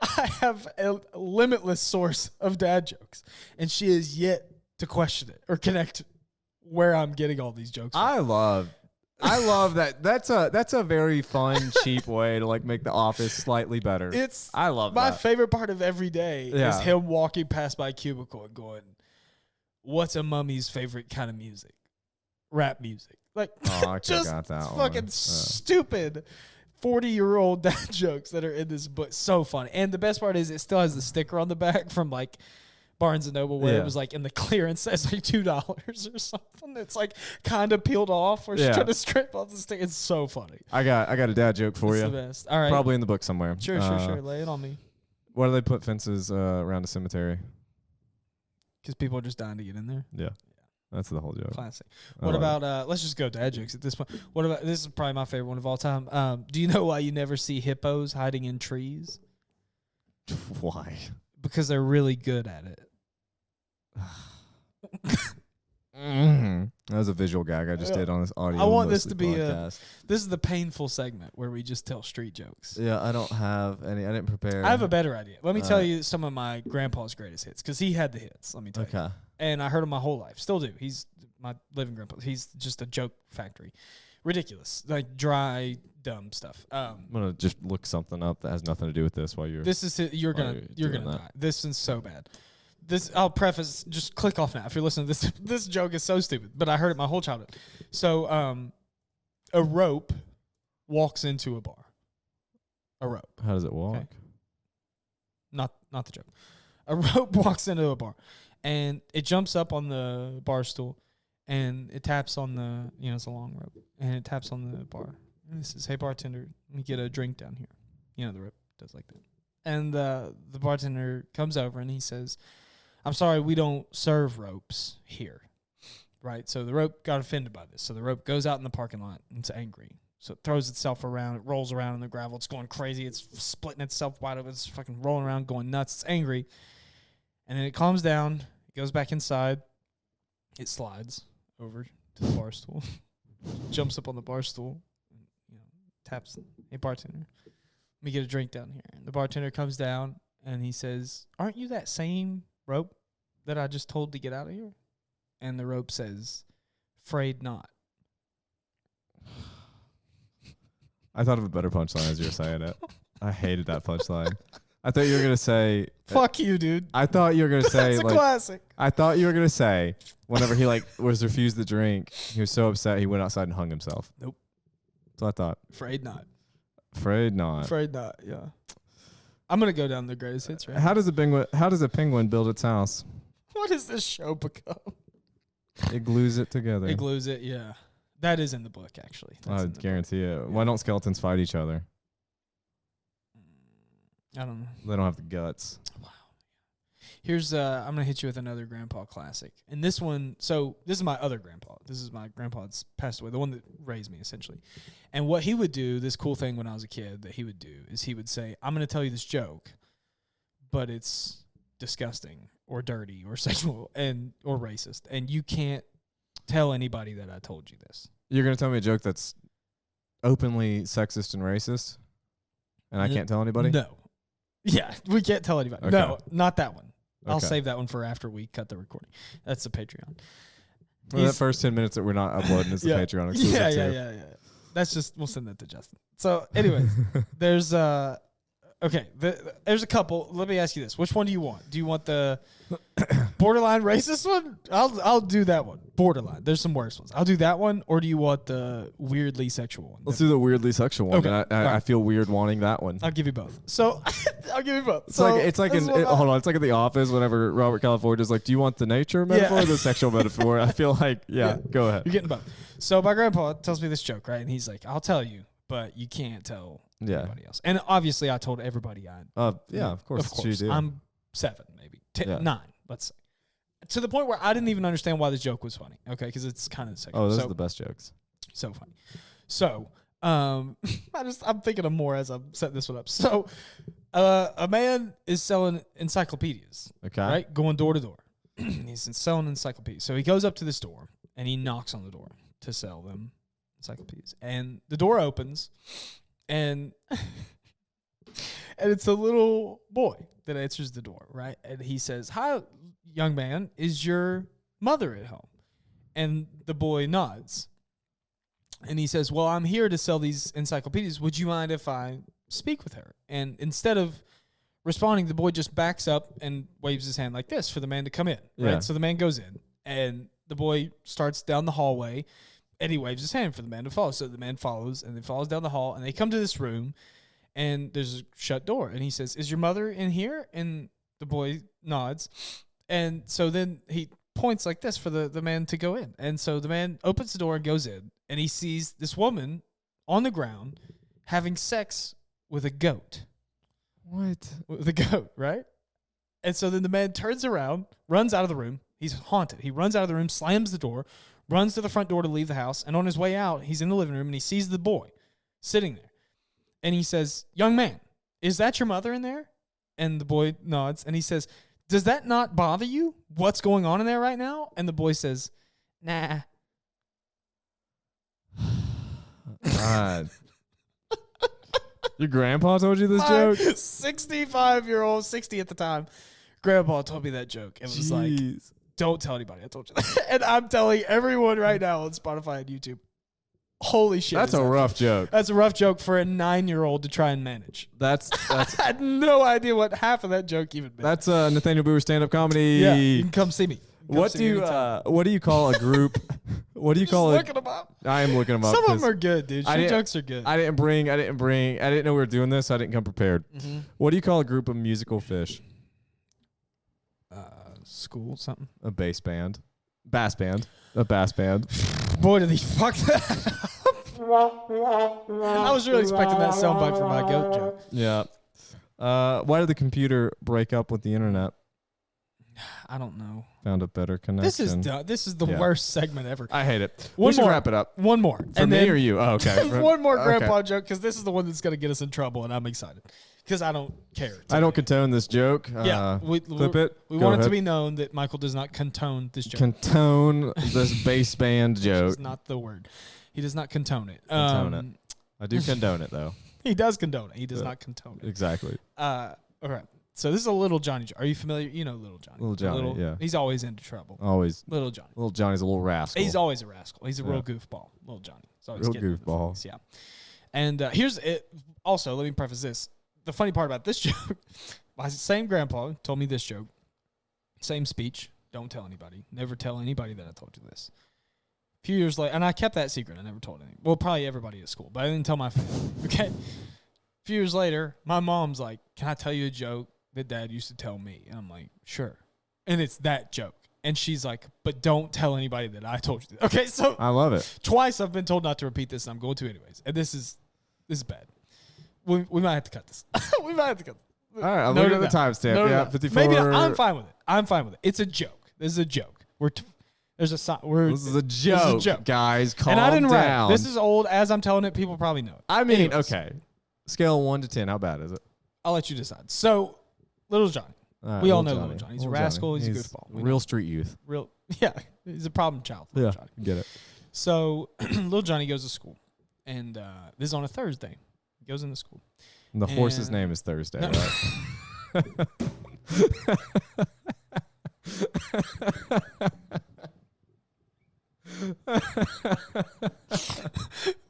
I have a limitless source of dad jokes. And she is yet to question it or connect where I'm getting all these jokes from. I love that. That's a very fun, cheap way to like make the office slightly better. I love my that. favorite part of every day is him walking past my cubicle and going, "What's a mummy's favorite kind of music? Rap music." Like, I just got that fucking stupid 40-year-old dad jokes that are in this book. So funny. And the best part is it still has the sticker on the back from like Barnes and Noble where it was like in the clearance says like $2 or something. It's like kind of peeled off or she's trying to strip off the stick. It's so funny. I got a dad joke for you. It's the best. All right. Probably in the book somewhere. Sure. Lay it on me. Why do they put fences around a cemetery? Because people are just dying to get in there. Yeah. That's the whole joke. Classic. What about let's just go dad jokes at this point. What about this is probably my favorite one of all time. Do you know why you never see hippos hiding in trees? Why? Because they're really good at it. That was a visual gag I just did on this audio. I want this to be podcast. This is the painful segment where we just tell street jokes. Yeah, I don't have any. I didn't prepare. I have a better idea. Let me tell you some of my grandpa's greatest hits because he had the hits. Let me tell you. And I heard him my whole life. Still do. He's my living grandpa. He's just a joke factory. Ridiculous, like dry, dumb stuff. I'm gonna just look something up that has nothing to do with this while you're. This is you're gonna die. This is so bad. This I'll preface. Just click off now if you're listening to this. This joke is so stupid, but I heard it my whole childhood. So, a rope walks into a bar. A rope. How does it walk? Okay. Not the joke. A rope walks into a bar, and it jumps up on the bar stool, and it taps on the it's a long rope, and it taps on the bar. And it says, "Hey bartender, let me get a drink down here." The rope does like that, and the bartender comes over and he says, "I'm sorry, we don't serve ropes here." Right? So the rope got offended by this. So the rope goes out in the parking lot and it's angry. So it throws itself around. It rolls around in the gravel. It's going crazy. It's splitting itself wide open. It's fucking rolling around, going nuts. It's angry. And then it calms down. It goes back inside. It slides over to the bar stool. Jumps up on the bar stool. Taps, "Hey, bartender, let me get a drink down here." And the bartender comes down and he says, "Aren't you that same rope that I just told to get out of here?" And the rope says, "Afraid not." I thought of a better punchline as you were saying it. I hated that punchline. I thought you were gonna say, "Fuck you, dude." I thought you were gonna say, That's a classic. I thought you were gonna say, whenever he was refused the drink, he was so upset he went outside and hung himself. Nope. So I thought, "Afraid not." Afraid not. Afraid not. Yeah. I'm gonna go down the greatest hits. Right. How does a penguin build its house? What does this show become? It glues it together. It glues it. Yeah. That is in the book, actually. I guarantee it. Why don't skeletons fight each other? I don't know. They don't have the guts. Here's I'm gonna hit you with another grandpa classic, and this one. So this is my other grandpa. This is my grandpa that's passed away, the one that raised me essentially. And what he would do, this cool thing when I was a kid that he would do, is he would say, "I'm gonna tell you this joke, but it's disgusting or dirty or sexual or racist, and you can't tell anybody that I told you this." You're gonna tell me a joke that's openly sexist and racist, and I can't tell anybody? No. Yeah, we can't tell anybody. Okay. No, not that one. I'll Okay. save that one for after we cut the recording. That's the Patreon. Well, that first 10 minutes that we're not uploading is the Patreon exclusive Yeah. That's just, we'll send that to Justin. So, anyways, there's there's a couple. Let me ask you this: which one do you want? Do you want the borderline racist one? I'll do that one. Borderline. There's some worse ones. I'll do that one, or do you want the weirdly sexual one? Let's do the weirdly sexual one. Okay. I feel weird wanting that one. I'll give you both. So I'll give you both. It's like hold on. It's like in The Office whenever Robert California's like, "Do you want the nature metaphor or the sexual metaphor?" I feel like, go ahead. You're getting both. So my grandpa tells me this joke, right? And he's like, "I'll tell you, but you can't tell anybody else." And obviously, I told everybody. Of course. You do. I'm 7, maybe 9. Let's say, to the point where I didn't even understand why this joke was funny. Okay, because it's kind of sexual. Oh, those are the best jokes. So funny. So, I'm thinking of more as I'm setting this one up. So, a man is selling encyclopedias. Okay. Right, going door to door. He's selling encyclopedias. So he goes up to this door and he knocks on the door to sell them encyclopedias. And the door opens, and and it's a little boy that answers the door, right? And he says, "Hi, young man, is your mother at home?" And the boy nods. And he says, "Well, I'm here to sell these encyclopedias. Would you mind if I speak with her?" And instead of responding, the boy just backs up and waves his hand like this for the man to come in, right? Yeah. So the man goes in, and the boy starts down the hallway, and he waves his hand for the man to follow. So the man follows, and then follows down the hall, and they come to this room, and there's a shut door. And he says, "Is your mother in here?" And the boy nods. And so then he points like this for the man to go in. And so the man opens the door and goes in, and he sees this woman on the ground having sex with a goat. What? With a goat, right? And so then the man turns around, runs out of the room. He's haunted. He runs out of the room, slams the door, runs to the front door to leave the house. And on his way out, he's in the living room, and he sees the boy sitting there. And he says, "Young man, is that your mother in there?" And the boy nods, and he says, "Does that not bother you? What's going on in there right now?" And the boy says, "Nah." God. Your grandpa told you this My joke? 65-year-old, 60 at the time, grandpa told me that joke. It was like, "Don't tell anybody I told you that." And I'm telling everyone right now on Spotify and YouTube, holy shit. That's a rough joke. That's a rough joke for a 9-year-old to try and manage. That's I had no idea what half of that joke even meant. That's Nathaniel Booher stand-up comedy. Yeah, you can come see me. What do you call a group? What do you call it? Looking them up. I am looking them up. Some of them are good, dude. Some jokes are good. I didn't know we were doing this. So I didn't come prepared. Mm-hmm. What do you call a group of musical fish? School something. A bass band. Bass band. A bass band. Boy, did he fuck that up. I was really expecting that soundbite for my goat joke. Yeah. Why did the computer break up with the internet? I don't know. Found a better connection. This is the worst segment ever. I hate it. One We should more. wrap it up. One more. For me or you? Oh, okay. One more grandpa joke, because this is the one that's going to get us in trouble, and I'm excited because I don't care. I don't condone this joke. Clip it. We Go want ahead. it to be known that Michael does not condone this joke. Condone this bass band joke. That's not the word. He does not condone it. Condone it. I do condone it, though. He does condone it. He does not condone it. Exactly. All right. So this is a Little Johnny joke. Are you familiar? You know Little Johnny. Little Johnny, yeah. He's always into trouble. Always. Little Johnny. Little Johnny's a little rascal. He's always a rascal. He's a real goofball. Little Johnny. He's always Real getting into goofball. things, yeah. And here's it. Also, let me preface this. The funny part about this joke, my same grandpa told me this joke. Same speech. Don't tell anybody. Never tell anybody that I told you this. A few years later, and I kept that secret. I never told anyone. Well, probably everybody at school, but I didn't tell my family. Okay. A few years later, my mom's like, "Can I tell you a joke that Dad used to tell me?" And I'm like, "Sure." And it's that joke. And she's like, "But don't tell anybody that I told you that." Okay, so I love it. twice I've been told not to repeat this, and I'm going to anyways. And this is bad. We might have to cut this. We might have to cut this. All right, I'm looking at the timestamp. Yeah, 54. Maybe I'm fine with it. I'm fine with it. It's a joke. This is a joke. This is a joke, guys. Calm and I didn't down. write. This is old. As I'm telling it, people probably know it. I mean, okay. Scale 1 to 10. How bad is it? I'll let you decide. So, Little Johnny. Right, we all know Little Johnny. He's a rascal. He's a goofball. Real street youth. Yeah. He's a problem child. Little Johnny. Get it. So, Little Johnny goes to school, and this is on a Thursday. He goes into school. And the horse's name is Thursday, right?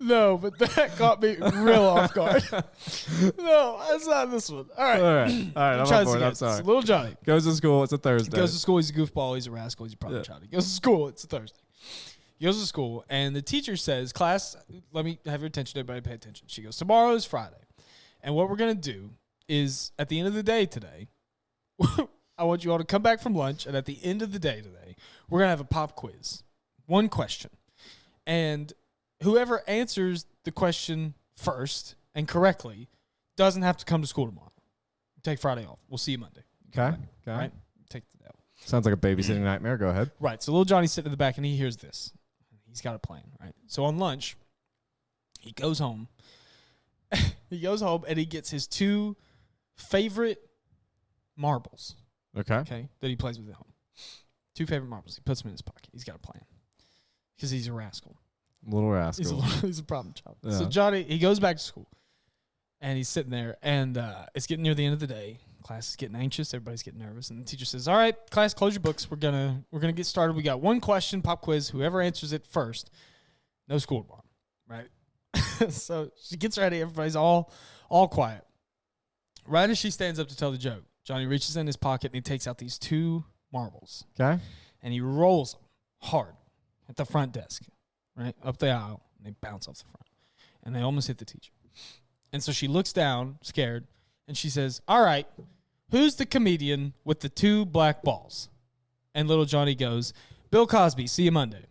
No, but that caught me real off guard. No, that's not this one. All right. I'm on board. I'm sorry. So Little Johnny goes to school. It's a Thursday. Goes to school. He's a goofball. He's a rascal. He's a problem child. He goes to school. It's a Thursday. He goes to school, and the teacher says, class, let me have your attention. Everybody pay attention. She goes, tomorrow is Friday. And what we're going to do is, at the end of the day today, I want you all to come back from lunch, and at the end of the day today, we're going to have a pop quiz. One question. And whoever answers the question first and correctly doesn't have to come to school tomorrow. Take Friday off. We'll see you Monday. Okay. Right? Take the day off. Sounds like a babysitting nightmare. Go ahead. Right. So Little Johnny's sitting in the back, and he hears this. He's got a plan, right? So on lunch, he goes home. He goes home, and he gets his 2 favorite marbles. Okay. That he plays with at home. 2 favorite marbles. He puts them in his pocket. He's got a plan. Because he's a rascal. Little rascal. He's a problem child. Yeah. So Johnny, he goes back to school. And he's sitting there. And it's getting near the end of the day. Class is getting anxious. Everybody's getting nervous. And the teacher says, all right, class, close your books. We're gonna get started. We got one question, pop quiz. Whoever answers it first, no school tomorrow. Right? So she gets ready. Everybody's all quiet. Right as she stands up to tell the joke, Johnny reaches in his pocket and he takes out these 2 marbles. Okay. And he rolls them hard at the front desk, right? Up the aisle. And they bounce off the front. And they almost hit the teacher. And so she looks down, scared, and she says, all right, who's the comedian with the 2 black balls? And Little Johnny goes, Bill Cosby, see you Monday.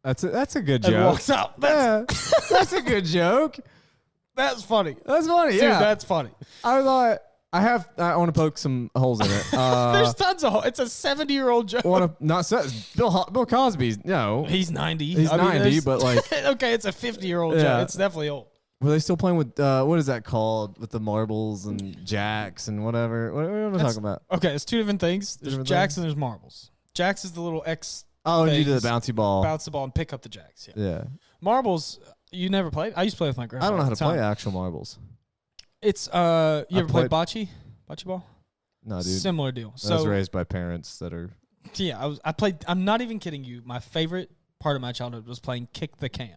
That's a good joke. And walks out. That's a good joke. That's funny. That's funny, Dude, yeah. that's funny. I thought, I want to poke some holes in it. There's tons of holes. It's a 70-year-old joke. Bill Cosby's, no. He's 90. He's 90, but like. Okay, it's a 50-year-old joke. It's definitely old. Were they still playing with, what is that called? With the marbles and jacks and whatever? What am I talking about? Okay, it's 2 different things. There's jacks and there's marbles. Jacks is the little X. Oh, and you do the bouncy ball. Bounce the ball and pick up the jacks. Yeah. Marbles, you never played? I used to play with my grandpa. I don't know how to play actual marbles. It's, you ever played bocce? Bocce ball? No, dude. Similar deal. I was raised by parents that are. Yeah, I played, I'm not even kidding you. My favorite part of my childhood was playing kick the can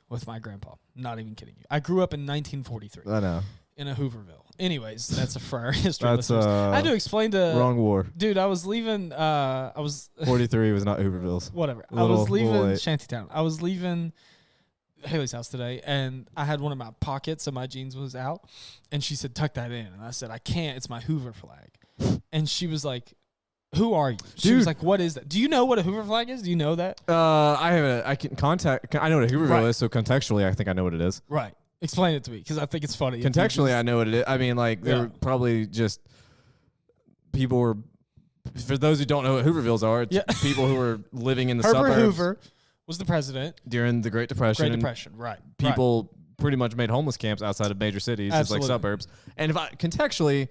with my grandpa. Not even kidding you. I grew up in 1943. I know. In a Hooverville. Anyways, that's for our history That's listeners. I had to explain to... Wrong war. Dude, I was leaving... 43 was not Hooverville's. Whatever. I was leaving Shantytown. I was leaving Haley's house today, and I had one of my pockets of my jeans was out, and she said, tuck that in. And I said, I can't. It's my Hoover flag. And she was like, who are you? She was like, what is that? Do you know what a Hoover flag is? Do you know that? I know what a Hooverville is, so contextually, I think I know what it is. Right. Explain it to me, because I think it's funny. Contextually, I know what it is. I mean, like, they were probably just people were, for those who don't know what Hoovervilles are, it's people who were living in the Herbert suburbs. Hoover was the president. During the Great Depression. Right. People pretty much made homeless camps outside of major cities, just like suburbs. And if contextually,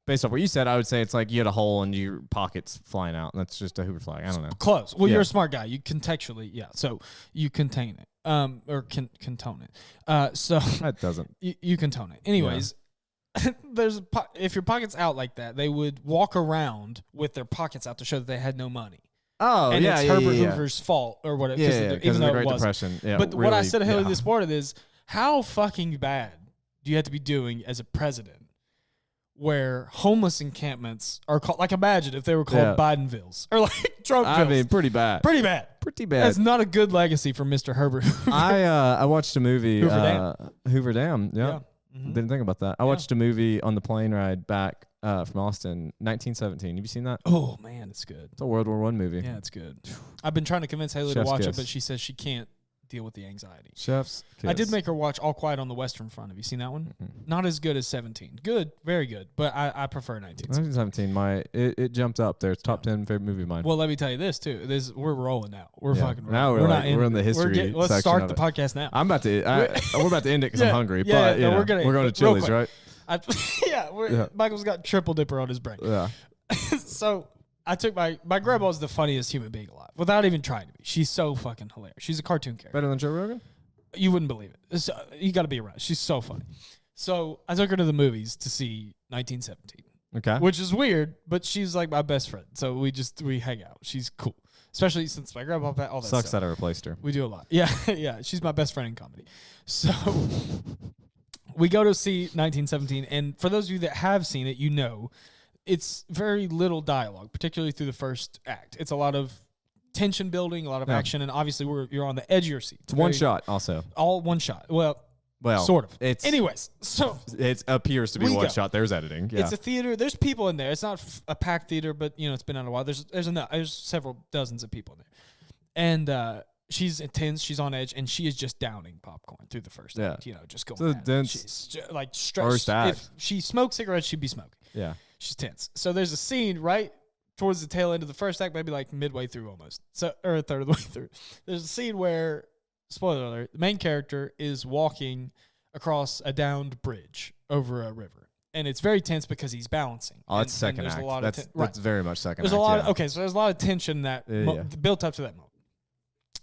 based off what you said, I would say it's like you had a hole and your pockets flying out, and that's just a Hoover flag. I don't know. Close. Well, you're a smart guy. You contextually, so you contain it. Or contone it. So that doesn't. You contone it. Anyways, there's if your pocket's out like that, they would walk around with their pockets out to show that they had no money. Oh, and it's Herbert Hoover's fault or whatever. Even though the Great Depression. Yeah, but really, what I said to Haley this morning is, how fucking bad do you have to be doing as a president where homeless encampments are called, like, imagine if they were called Bidenvilles or like Trumpvilles. I mean, pretty bad. Pretty bad. That's not a good legacy for Mr. Herbert Hoover. I watched a movie. Hoover Dam. Yeah. Mm-hmm. Didn't think about that. I watched a movie on the plane ride back from Austin, 1917. Have you seen that? Oh, man, it's good. It's a World War I movie. Yeah, it's good. I've been trying to convince Haley to watch it, but she says she can't deal with the anxiety. Chef's kiss. I did make her watch All Quiet on the Western Front. Have you seen that one? Mm-hmm. Not as good as 17. Good, very good, but I prefer 19. 1917. It jumped up there. It's top 10 favorite movie of mine. Well, let me tell you this too. We're rolling now. We're fucking rolling. Now we're in the history. Let's section start of the it. podcast now. I'm about to. we're about to end it because I'm hungry. Yeah, but no, we're going to Chili's, right? Michael's got triple dipper on his brain. Yeah. So I took my grandma's the funniest human being alive, without even trying to be. She's so fucking hilarious. She's a cartoon character. Better than Joe Rogan? You wouldn't believe it. You got to be around. She's so funny. So I took her to the movies to see 1917. Okay. Which is weird, but she's like my best friend. So we hang out. She's cool. Especially since my grandpa, all that Sucks stuff. that I replaced her. We do a lot. Yeah, yeah. She's my best friend in comedy. So we go to see 1917. And for those of you that have seen it, you know it's very little dialogue, particularly through the first act. It's a lot of tension building, a lot of action, and obviously you're on the edge of your seat. It's one shot also. All one shot. Well, sort of. Anyways, so it appears to be one shot. There's editing. Yeah. It's a theater. There's people in there. It's not a packed theater, but it's been out a while. There's several dozens of people in there, and she's intense. She's on edge, and she is just downing popcorn through the first act. Just going. It's a dense she's like stressed. first act. If she smoked cigarettes, she'd be smoking. Yeah. She's tense. So there's a scene right towards the tail end of the first act, maybe like midway through almost, or a third of the way through. There's a scene where, spoiler alert, the main character is walking across a downed bridge over a river, and it's very tense because he's balancing. Oh, that's second act. That's very much second act. There's a lot. So there's a lot of tension that built up to that moment.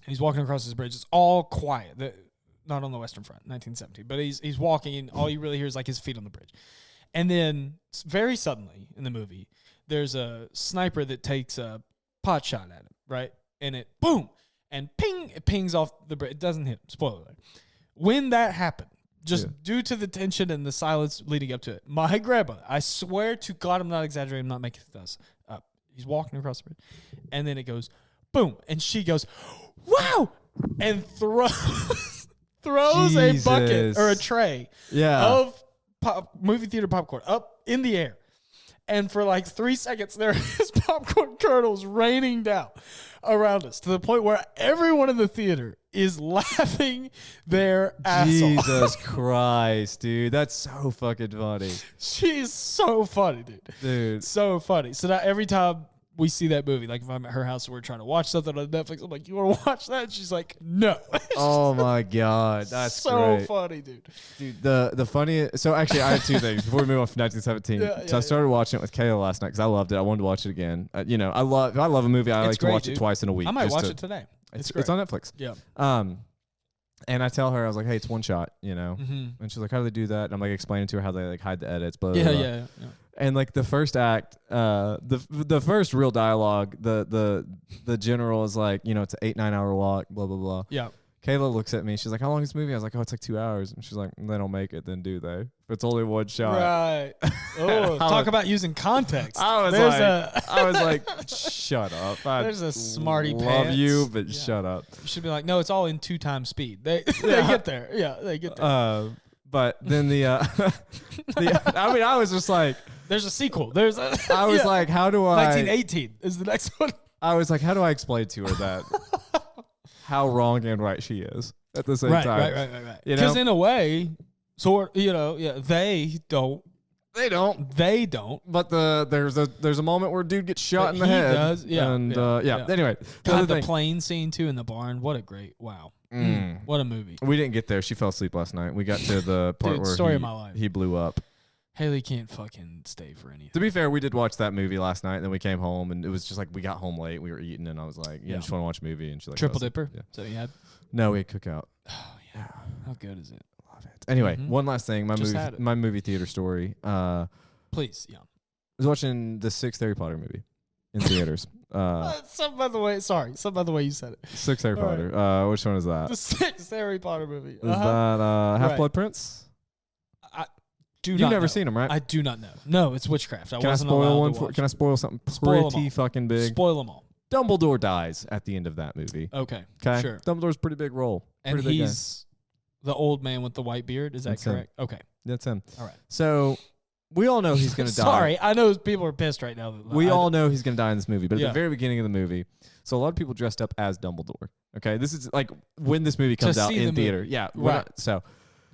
And he's walking across this bridge. It's all quiet. Not on the Western Front, 1917, but he's walking, and all you really hear is like his feet on the bridge. And then very suddenly in the movie, there's a sniper that takes a pot shot at him, right? And it, boom, and ping, it pings off the bridge. It doesn't hit him. Spoiler alert. When that happened, due to the tension and the silence leading up to it, my grandmother, I swear to God, I'm not exaggerating, I'm not making this up. He's walking across the bridge, and then it goes, boom, and she goes, wow, and throws a bucket or a tray of movie theater popcorn up in the air. And for like 3 seconds, there is popcorn kernels raining down around us to the point where everyone in the theater is laughing their ass off. Jesus Christ, dude. That's so fucking funny. She's so funny, dude. So funny. So now every time we see that movie, like if I'm at her house and we're trying to watch something on Netflix, I'm like, you want to watch that? And she's like, no. Oh my God. That's so great. funny, dude. Dude, the funniest. So actually, I had two things before we move on from 1917. I started watching it with Kayla last night because I loved it. I wanted to watch it again. I love a movie. I like to watch it twice in a week. I might watch it today. It's on Netflix. Yeah. And I tell her, I was like, hey, it's one shot, Mm-hmm. And she's like, how do they do that? And I'm like explaining to her how they like hide the edits, blah, blah, Yeah, blah. yeah. And like the first act, the first real dialogue, the general is like, it's an 8-9 hour walk, blah, blah, blah. Yeah. Kayla looks at me. She's like, how long is this movie? I was like, oh, it's like 2 hours. And she's like, they don't make it, then do they? If it's only one shot. Right. Oh, talk about using context. I was like, shut up. There's a smarty love pants. you, but shut up. You should be like, no, it's all in 2 times speed. They get there. Yeah, they get there. But then I was just like, there's a sequel. I was like, how do I? 1918 is the next one. I was like, how do I explain to her that how wrong and right she is at the same time? Right. Because in a way, they don't. They don't. But there's a moment where dude gets shot in the head. He does. Yeah. And anyway, the plane scene too in the barn. What a great what a movie. We didn't get there. She fell asleep last night. We got to the part where story of my life. He blew up. Haley can't fucking stay for anything. To be fair, we did watch that movie last night, and then we came home, and it was just like we got home late. We were eating, and I was like, just want to watch a movie. And she's like, Triple Dipper? Yeah. So you had? No, we had Cookout. Oh, yeah. How good is it? Love it. Anyway, one last thing. My movie theater story. Please, yeah. I was watching the 6th Harry Potter movie in theaters. Something by the way you said it. 6th Harry Potter. Which one is that? The 6th Harry Potter movie. Is that Half-Blood Prince? You've never seen them, right? I do not know. No, it's witchcraft. Can I spoil something pretty fucking big? Spoil them all. Dumbledore dies at the end of that movie. Okay, sure. Dumbledore's a pretty big role. And he's the old man with the white beard. Is that correct? Okay. That's him. All right. So we all know he's going to die. Sorry, I know people are pissed right now. We all know he's going to die in this movie, but at the very beginning of the movie, so a lot of people dressed up as Dumbledore. Okay, this is like when this movie comes out see the in theater. movie. Yeah, Right. So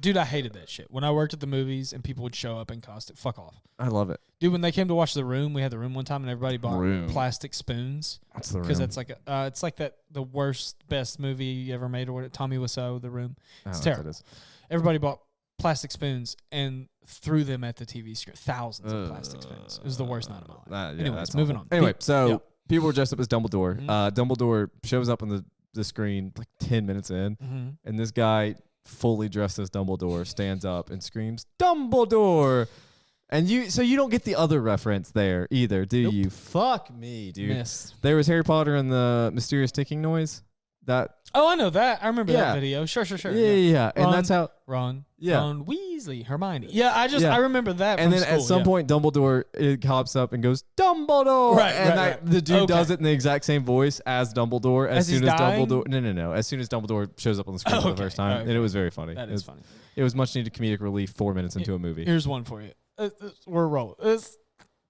Dude, I hated that shit. When I worked at the movies and people would show up in costume, fuck off. I love it. Dude, when they came to watch The Room, we had The Room one time and everybody bought Room. plastic spoons. What's The Room? Because it's like it's like the worst, best movie ever made, or what? Tommy Wiseau, The Room. It's terrible. It is. Everybody bought plastic spoons and threw them at the TV screen. Thousands of plastic spoons. It was the worst night of my life. Anyways, moving on. Anyway, so people were dressed up as Dumbledore. Mhm. Dumbledore shows up on the screen like 10 minutes in, and this guy fully dressed as Dumbledore stands up and screams, Dumbledore! And you don't get the other reference there either, do Nope. you? Fuck me, dude. Missed. There was Harry Potter and the mysterious ticking noise. That Oh, I know that. I remember Yeah. that video. Sure. yeah. And Ron- that's how Ron. Yeah. Ron Weasley. Hermione. Yeah, Yeah. I remember that and from then at school, some yeah. point Dumbledore it hops up and goes Dumbledore, Right, and right. the dude Okay. does it in the exact same voice as Dumbledore as As he's soon as dying? Dumbledore no as soon as Dumbledore shows up on the screen for the Okay. first time, Okay. and it was very funny. That it is was, funny. It was much needed comedic relief 4 minutes into a movie. Here's one for you. We're rolling.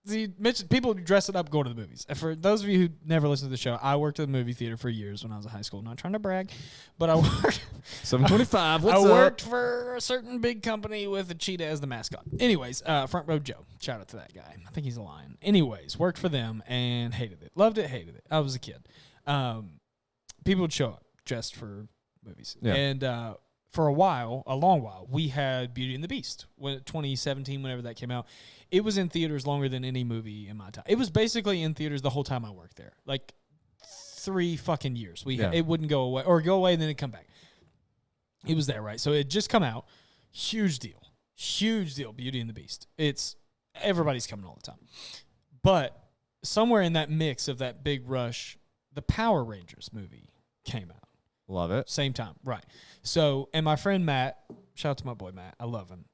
You mentioned people dressing up going to the movies. And for those of you who never listened to the show, I worked at the movie theater for years when I was in high school. Not trying to brag, but I worked. 725. What's I up? worked for a certain big company with a cheetah as the mascot. Anyways, Front Row Joe. Shout out to that guy. I think he's a lion. Anyways, worked for them and hated it. Loved it, hated it. I was a kid. People would show up dressed for movies. Yeah. And for a long while, we had Beauty and the Beast. When 2017, whenever that came out, it was in theaters longer than any movie in my time. It was basically in theaters the whole time I worked there. Like 3 fucking years. It wouldn't go away or go away and then it'd come back. It was there, right? So it just come out. Huge deal. Beauty and the Beast. Everybody's coming all the time. But somewhere in that mix of that big rush, the Power Rangers movie came out. Love it. Same time, right. So, and my friend Matt, shout out to my boy Matt. I love him.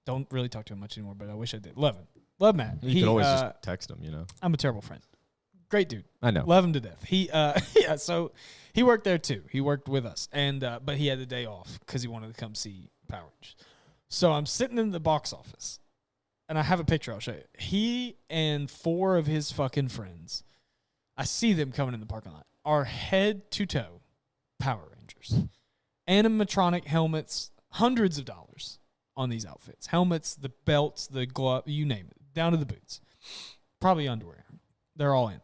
Don't really talk to him much anymore, but I wish I did. Love him. Love Matt. You could always just text him, I'm a terrible friend. Great dude. I know. Love him to death. So he worked there too. He worked with us, and but he had the day off because he wanted to come see Power Rangers. So I'm sitting in the box office, and I have a picture I'll show you. He and 4 of his fucking friends, I see them coming in the parking lot, are head to toe Power Rangers. Animatronic helmets, hundreds of dollars on these outfits. Helmets, the belts, the glove, you name it, down to the boots. Probably underwear. They're all in.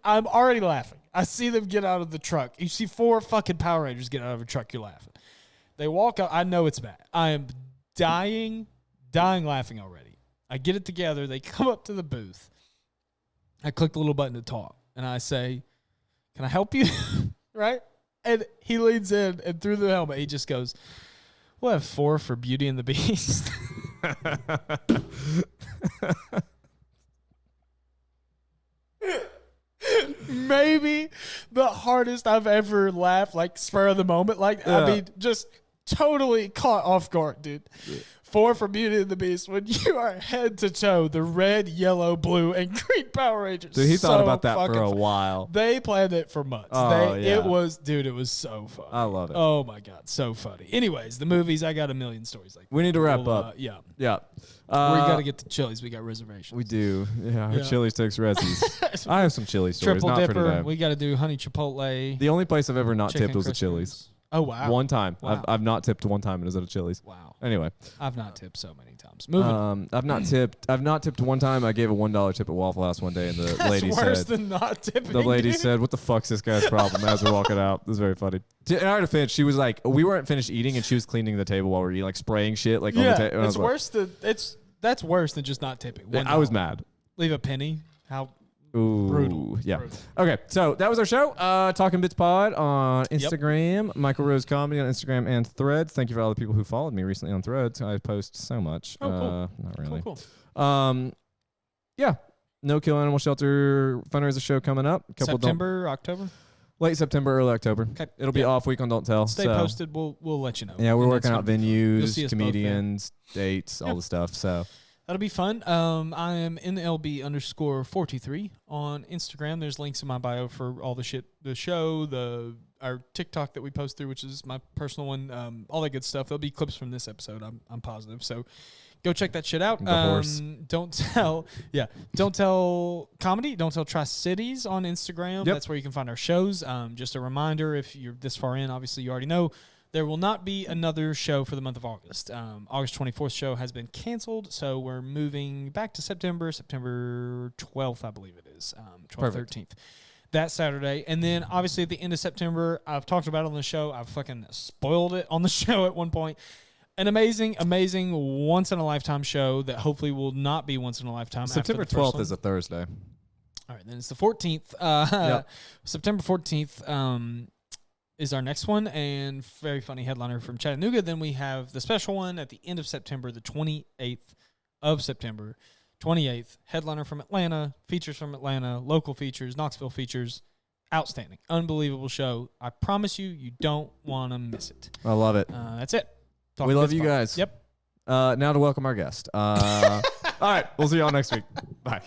I'm already laughing. I see them get out of the truck. You see 4 fucking Power Rangers get out of a truck, you're laughing. They walk up. I know it's bad. I am dying laughing already. I get it together. They come up to the booth. I click the little button to talk, and I say, "Can I help you?" Right? And he leans in, and through the helmet, he just goes, "We'll have 4 for Beauty and the Beast." Maybe the hardest I've ever laughed, like spur of the moment. Like, I mean, just totally caught off guard, dude. 4 for Beauty and the Beast when you are head to toe the red, yellow, blue, and green Power Rangers. Dude, he thought about that fucking for a while. They planned it for months. Oh, yeah. It was so funny. I love it. Oh my God, so funny. Anyways, the movies, I got a million stories like that. We need to wrap up. Yeah. Yeah. We got to get to Chili's. We got reservations. We do. Yeah, our Yeah. Chili's takes Rezzies. I have some chili stories, Triple not for Dipper. today. We got to do honey chipotle. The only place I've ever not chicken tipped was at Christmas. Chili's. Oh wow. One time. Wow. I've not tipped one time, and it was at a Chili's. Wow. Anyway, I've not tipped so many times. Moving on. I've not tipped one time. I gave a $1 tip at Waffle House one day, and the That's lady worse said, than not tipping. the lady dude. said, "What the fuck's this guy's problem?" As we're walking out, it was very funny. And I had to finish. She was like, we weren't finished eating, and she was cleaning the table while we were eating, like spraying shit, like on the Yeah, table. it's worse than that's worse than just not tipping. I was mad. Leave a penny. How Ooh, brutal. yeah. Brutal. Okay, so that was our show. Talking Bits Pod on Instagram, Michael Rose Comedy on Instagram and Threads. Thank you for all the people who followed me recently on Threads. I post so much. Oh, cool. Not really. Cool. Yeah. No Kill Animal Shelter fundraiser show coming up. September, October. Late September, early October. Okay. It'll be off week on Don't Tell. Stay so. posted. We'll let you know. Yeah, we're And working that's out gonna be fun. You'll see venues, us both there. comedians, dates, all the stuff. So That'll be fun. I am NLB_43 on Instagram. There's links in my bio for all the shit, the show, our TikTok that we post through, which is my personal one, all that good stuff. There'll be clips from this episode. I'm positive. So Go check that shit out. The horse. Don't tell comedy. Don't tell Tri-Cities on Instagram. Yep. That's where you can find our shows. Just a reminder, if you're this far in, obviously you already know, there will not be another show for the month of August. August 24th show has been canceled, so we're moving back to September 12th, I believe it is, 12th, 13th. That Saturday. And then, obviously, at the end of September, I've talked about it on the show. I've fucking spoiled it on the show at one point. An amazing, amazing once-in-a-lifetime show that hopefully will not be once-in-a-lifetime. September 12th is a Thursday. All right, then it's the 14th. September 14th is our next one, and very funny headliner from Chattanooga. Then we have the special one at the end of September, the 28th of September. 28th, headliner from Atlanta, features from Atlanta, local features, Knoxville features. Outstanding. Unbelievable show. I promise you, you don't want to miss it. I love it. That's it. We love you guys. Yep. Now to welcome our guest. All right. We'll see y'all next week. Bye.